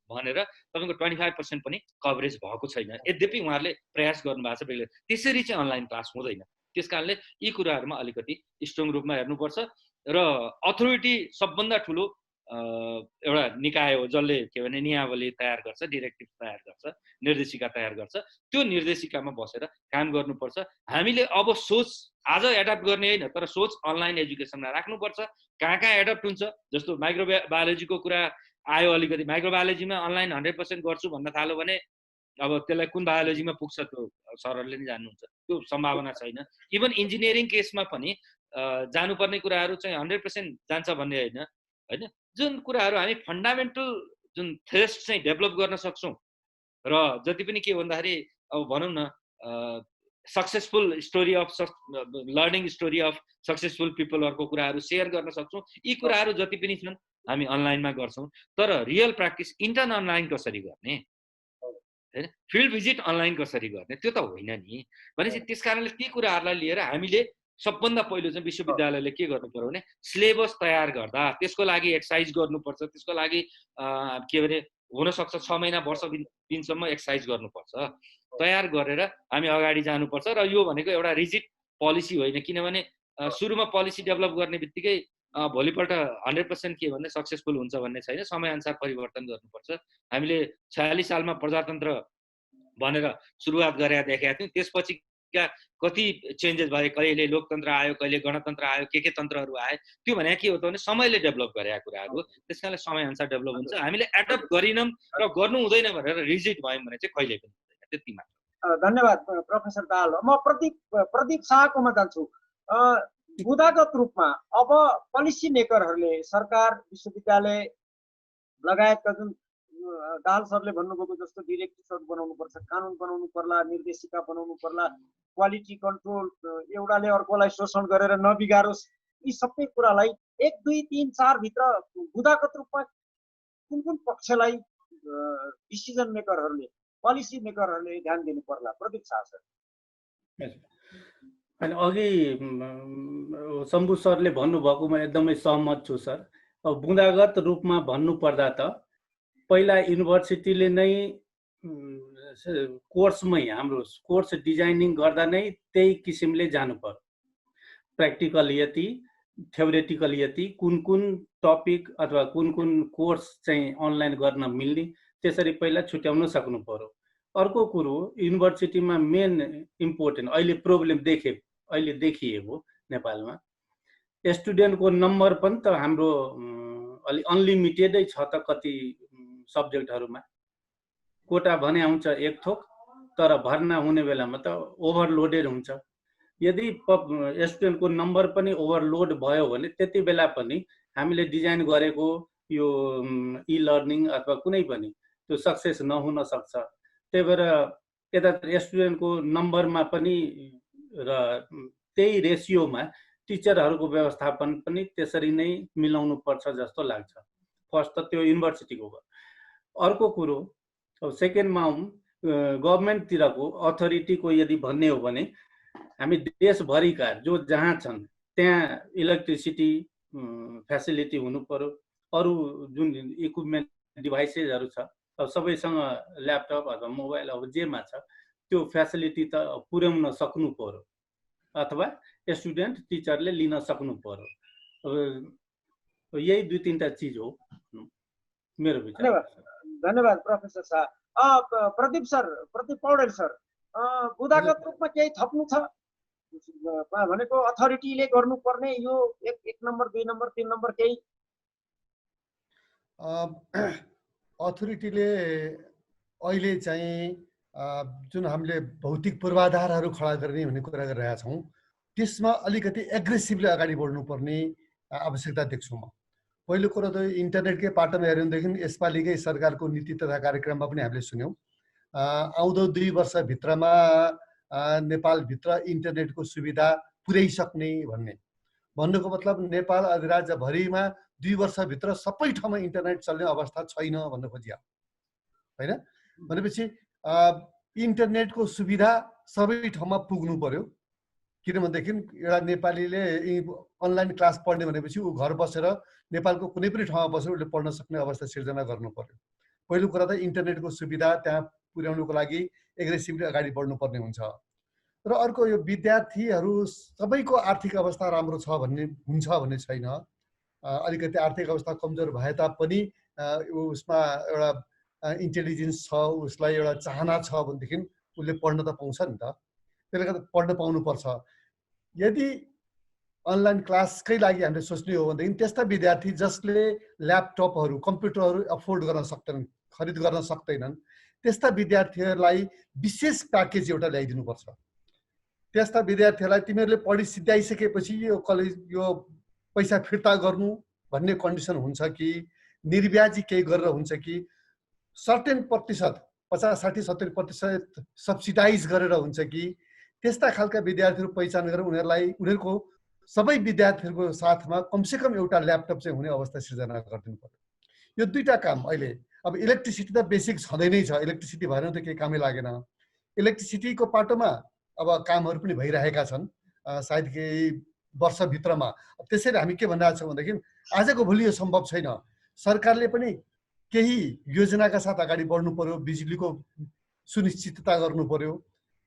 भनेर तपाईँको 25% पनि कभरेज भएको छैन। यद्यपि उहाँहरूले प्रयास गर्नुभएको छ, त्यसरी चाहिँ अनलाइन क्लास हुँदैन। त्यस कारणले यी कुराहरूमा अलिकति स्ट्रङ रूपमा हेर्नुपर्छ। र अथोरिटी सबभन्दा ठुलो एउटा निकाय हो जसले के भने नियमावली तयार गर्छ, डिरेक्टिभ तयार गर्छ, निर्देशिका तयार गर्छ। त्यो निर्देशिकामा बसेर काम गर्नुपर्छ। हामीले अब सोच आज एडप्ट गर्ने होइन, तर सोच अनलाइन एजुकेसनमा राख्नुपर्छ। कहाँ एडप्ट हुन्छ, जस्तो माइक्रोबायोलोजीको कुरा आयो, अलिकति माइक्रोबायोलोजीमा अनलाइन 100% गर्छु भन्न थाल्यो भने अब त्यसलाई कुन बायोलोजीमा पुग्छ त्यो सरहरूले नै जान्नुहुन्छ, त्यो सम्भावना छैन। इभन इन्जिनियरिङ केसमा पनि जानुपर्ने कुराहरू चाहिँ 100% जान्छ भन्ने होइन। जुन कुराहरू हामी फन्डामेन्टल जुन थ्रेस्ट चाहिँ डेभलप गर्न सक्छौँ र जति पनि के भन्दाखेरि अब भनौँ न successful story of learning story of successful पिपलहरूको कुराहरू सेयर गर्न सक्छौँ। यी कुराहरू जति पनि छन् हामी अनलाइनमा गर्छौँ, तर रियल प्र्याक्टिस इन्टर्न अनलाइन कसरी गर्ने होइन, फिल्ड भिजिट अनलाइन कसरी गर्ने, त्यो त होइन नि। भनेपछि त्यस कारणले ती कुराहरूलाई लिएर हामीले सबभन्दा पहिलो चाहिँ विश्वविद्यालयले के गर्नु पर्यो भने सिलेबस तयार गर्दा त्यसको लागि एक्सर्साइज गर्नुपर्छ। त्यसको लागि के भने हुनसक्छ 6 महिना वर्ष दिनसम्म एक्सर्साइज गर्नुपर्छ, तयार गरेर हामी अगाडि जानुपर्छ। र यो भनेको एउटा रिजिड पोलिसी होइन, किनभने सुरुमा पोलिसी डेभलप गर्ने बित्तिकै भोलिपल्ट 100% के भन्ने सक्सेसफुल हुन्छ भन्ने छैन, समयअनुसार परिवर्तन गर्नुपर्छ। हामीले 46 सालमा प्रजातन्त्र भनेर सुरुवात गरेर देखेका थियौँ, त्यसपछिका कति चेन्जेस भए, कहिले लोकतन्त्र आयो, कहिले गणतन्त्र आयो, के तन्त्रहरू आए, त्यो भने के हो त भने समयले डेभलप गरेका कुराहरू हो। त्यस कारणले समयअनुसार डेभलप हुन्छ। हामीले एडप्ट गरिनौँ र गर्नु हुँदैन भनेर रिजिड भयौँ भने चाहिँ कहिले पनि हुँदैन। त्यति मात्र। धन्यवाद प्रोफेसर दाहाल। म प्रदीप शाहकोमा जान्छु। बुदागत रूपमा अब पोलिसी मेकरहरूले, सरकार, विश्वविद्यालय लगायतका जुन दाहाल सरले भन्नुभएको जस्तो डिरेक्टिभहरू बनाउनु पर्छ, कानुन बनाउनु पर्ला, निर्देशिका बनाउनु पर्ला, क्वालिटी कन्ट्रोल, एउटाले अर्कोलाई शोषण गरेर नबिगारोस्, यी सबै कुरालाई 1, 2, 3, 4 भित्र बुदागत रूपमा कुन पक्षलाई डिसिजन मेकरहरूले, पोलिसी मेकरहरूले ध्यान दिनु पर्ला? प्रदीप शाह सर। अनि अघि शम्भु सरले भन्नुभएकोमा एकदमै सहमत छु सर। अब बुदागत रूपमा भन्नुपर्दा त पहिला युनिभर्सिटीले नै कोर्समै हाम्रो कोर्स डिजाइनिङ गर्दा नै त्यही किसिमले जानु पर्यो। प्र्याक्टिकल यति, थ्योरेटिकल यति, कुन कुन टपिक अथवा कुन कुन कोर्स चाहिँ अनलाइन गर्न मिल्ने त्यसरी पहिला छुट्याउन सक्नु पर्यो। अर्को कुरो युनिभर्सिटीमा मेन इम्पोर्टेन्ट अहिले प्रब्लम अहिले देखिएको नेपालमा स्टुडेन्टको नम्बर पनि त हाम्रो अलि अनलिमिटेडै छ त। कति सब्जेक्टहरूमा कोटा भने आउँछ एक थोक, तर भर्ना हुने बेलामा त ओभरलोडेड हुन्छ। यदि स्टुडेन्टको नम्बर पनि ओभरलोड भयो भने त्यति बेला पनि हामीले डिजाइन गरेको यो इ लर्निङ अथवा कुनै पनि त्यो सक्सेस नहुन सक्छ। त्यही भएर यता स्टुडेन्टको नम्बरमा पनि र त्यही रेसियोमा टिचरहरूको व्यवस्थापन पनि त्यसरी नै मिलाउनु पर्छ जस्तो लाग्छ। फर्स्ट त त्यो युनिभर्सिटीको भयो। अर्को कुरो सेकेन्डमा गभर्मेन्टतिरको अथोरिटीको यदि भन्ने हो भने हामी देशभरिका जो जहाँ छन् त्यहाँ इलेक्ट्रिसिटी फेसिलिटी हुनु पर्यो। अरू जुन इक्विपमेन्ट डिभाइसेसहरू छ अब सबैसँग ल्यापटप अथवा मोबाइल अब जेमा छ त्यो फेसिलिटी त पुर्याउन सक्नु पर्यो अथवा स्टुडेन्ट टिचरले लिन सक्नु पर्यो। यही दुई तीनटा चिज हो मेरो विचार। धन्यवाद प्रोफेसर शाह। प्रदीप पौडेल सर, बुदागत रूपमा केही थप्नु छ भनेको अथोरिटीले गर्नुपर्ने यो एक नम्बर, 2 नम्बर, 3 नम्बर केही? अथोरिटीले अहिले चाहिँ जुन हामीले भौतिक पूर्वाधारहरू खडा गर्ने भन्ने कुरा गरिरहेका छौँ त्यसमा अलिकति एग्रेसिभली अगाडि बढ्नुपर्ने आवश्यकता देख्छु म। पहिलो कुरो त इन्टरनेटकै पाटोमा हेऱ्यो भनेदेखि यसपालिकै सरकारको नीति तथा कार्यक्रममा पनि हामीले सुन्यौँ आउँदो 2 वर्षभित्रमा नेपालभित्र इन्टरनेटको सुविधा पुर्याइसक्ने भन्नुको मतलब नेपाल अधिराज्यभरिमा 2 वर्षभित्र सबै ठाउँमा इन्टरनेट चल्ने अवस्था छैन भन्न खोजियो होइन। भनेपछि इन्टरनेटको सुविधा सबै ठाउँमा पुग्नु पर्यो। किनभनेदेखि एउटा नेपालीले अनलाइन क्लास पढ्ने भनेपछि ऊ घर बसेर नेपालको कुनै पनि ठाउँमा बसेर उसले पढ्न सक्ने अवस्था सिर्जना गर्नु पर्यो। पहिलो कुरा त इन्टरनेटको सुविधा त्यहाँ पुर्याउनुको लागि एग्रेसिभली अगाडि बढ्नुपर्ने हुन्छ। र अर्को यो विद्यार्थीहरू सबैको आर्थिक अवस्था राम्रो छ भन्ने छैन। अलिकति आर्थिक अवस्था कमजोर भए तापनि उसमा एउटा इन्टेलिजेन्स छ, उसलाई एउटा चाहना छ भनेदेखि उसले पढ्न त पाउँछ नि त। त्यसले गर्दा पढ्न पाउनुपर्छ। यदि अनलाइन क्लासकै लागि हामीले सोच्ने हो भनेदेखि त्यस्ता विद्यार्थी जसले ल्यापटपहरू कम्प्युटरहरू अफोर्ड गर्न सक्दैनन्, खरिद गर्न सक्दैनन्, त्यस्ता विद्यार्थीहरूलाई विशेष प्याकेज एउटा ल्याइदिनुपर्छ। त्यस्ता विद्यार्थीहरूलाई तिमीहरूले पढि सिद्ध्याइसकेपछि यो कलेज यो पैसा फिर्ता गर्नु भन्ने कन्डिसन हुन्छ कि निर्ब्याजी केही गरेर हुन्छ कि सर्टेन प्रतिशत 50-60-70% सब्सिडाइज गरेर हुन्छ कि त्यस्ता खालका विद्यार्थीहरू पहिचान गरेर उनीहरूको सबै विद्यार्थीहरूको साथमा कमसेकम एउटा ल्यापटप चाहिँ हुने अवस्था सिर्जना गरिदिनु पर्यो। यो दुईटा काम अहिले अब इलेक्ट्रिसिटी त बेसिक छँदै नै छ, इलेक्ट्रिसिटी भएन त केही कामै लागेन। इलेक्ट्रिसिटीको पाटोमा अब कामहरू पनि भइरहेका छन् सायद केही वर्षभित्रमा। त्यसैले हामी के भनिरहेको छौँ भनेदेखि आजको भोलि यो सम्भव छैन। सरकारले पनि केही योजनाका साथ अगाडि बढ्नु पर्यो, बिजुलीको सुनिश्चितता गर्नु पर्यो,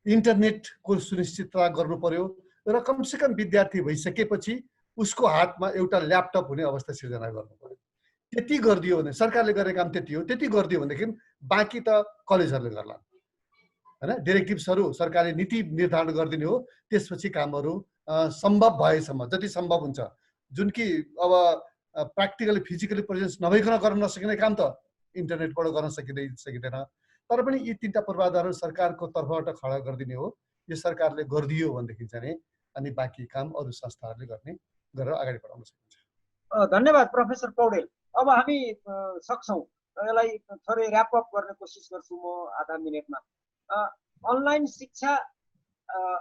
इन्टरनेटको सुनिश्चितता गर्नु पर्यो र कमसेकम विद्यार्थी भइसकेपछि उसको हातमा एउटा ल्यापटप हुने अवस्था सिर्जना गर्नु पर्यो। त्यति गरिदियो भने सरकारले गर्ने काम त्यति हो। त्यति गरिदियो भनेदेखि बाँकी त कलेजहरूले गर्ला होइन। डिरेक्टिभ्सहरू सरकारले नीति निर्धारण गरिदिने हो, त्यसपछि कामहरू सम्भव भएसम्म जति सम्भव हुन्छ, जुन कि अब प्र्याक्टिकली फिजिकली प्रेजेन्स नभइकन गर्न नसकिने काम त इन्टरनेटबाट गर्न सकिँदैन। तर पनि यी 3टा पूर्वाधारहरू सरकारको तर्फबाट खडा गरिदिने हो। यो सरकारले गरिदियो भनेदेखि चाहिँ अनि बाँकी काम अरू संस्थाहरूले गरेर अगाडि बढाउन सकिन्छ। धन्यवाद प्रोफेसर पौडेल। अब हामी सक्छौँ यसलाई थोरै ऱ्यापअप गर्ने कोसिस गर्छु म आधा मिनेटमा। अनलाइन शिक्षा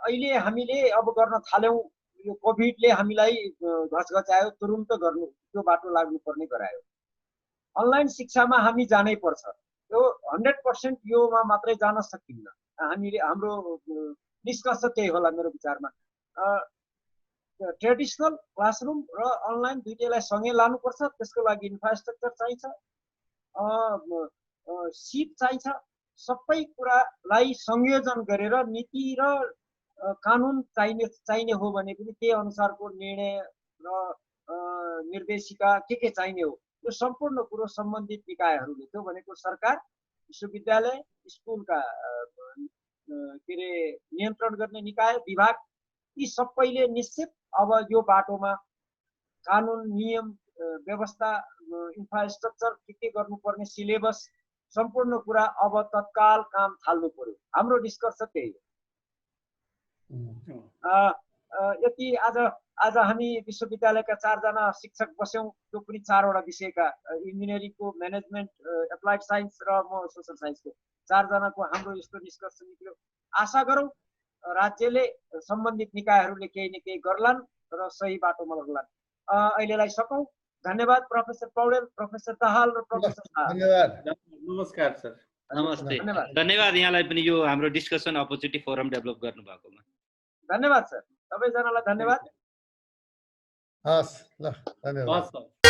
अहिले हामीले अब गर्न थाल्यौँ। यो कोभिडले हामीलाई घचघचायो, तुरुन्त गर्नु त्यो बाटो लाग्नुपर्ने गरायो। अनलाइन शिक्षामा हामी जानै पर्छ। यो 100% योमा मात्रै जान सकिन्न। हाम्रो निष्कर्ष त्यही होला मेरो विचारमा। ट्रेडिसनल क्लासरुम र अनलाइन दुईटैलाई सँगै लानुपर्छ। त्यसको लागि इन्फ्रास्ट्रक्चर चाहिन्छ, सिट चाहिन्छ, सबै कुरालाई संयोजन गरेर नीति र कानुन चाहिने हो भने पनि त्यही अनुसारको निर्णय र निर्देशिका के चाहिने हो, यो सम्पूर्ण कुरो सम्बन्धित निकायहरूले, त्यो भनेको सरकार, विश्वविद्यालय, स्कुलका के अरे नियन्त्रण गर्ने निकाय, विभाग, यी सबैले निश्चित अब यो बाटोमा कानुन, नियम, व्यवस्था, इन्फ्रास्ट्रक्चर के गर्नुपर्ने, सिलेबस, सम्पूर्ण कुरा अब तत्काल काम थाल्नु पर्यो। हाम्रो निष्कर्ष त्यही हो। यति आज हामी विश्वविद्यालयका 4 जना शिक्षक बस्यौँ, त्यो पनि 4 वटा विषयका, इन्जिनियरिङको, म्यानेजमेन्ट, एप्लाइड साइन्स र म सोसल साइन्सको 4 जनाको हाम्रो यस्तो निष्कर्ष निक्ल्यो। आशा गरौँ राज्यले, सम्बन्धित निकायहरूले केही न केही गर्लान् र सही बाटोमा लग्लान्। अहिलेलाई सकौँ। धन्यवाद प्रोफेसर पौडेल, प्रोफेसर दाहाल र प्रोफेसर शाह। धन्यवाद। नमस्कार सर। नमस्ते। धन्यवाद यहाँलाई पनि यो हाम्रो डिस्कसन अपर्च्युनिटी फोरम डेभलप गर्नु भएकोमा। धन्यवाद सर, सबैजनालाई धन्यवाद। हस् ल, धन्यवाद।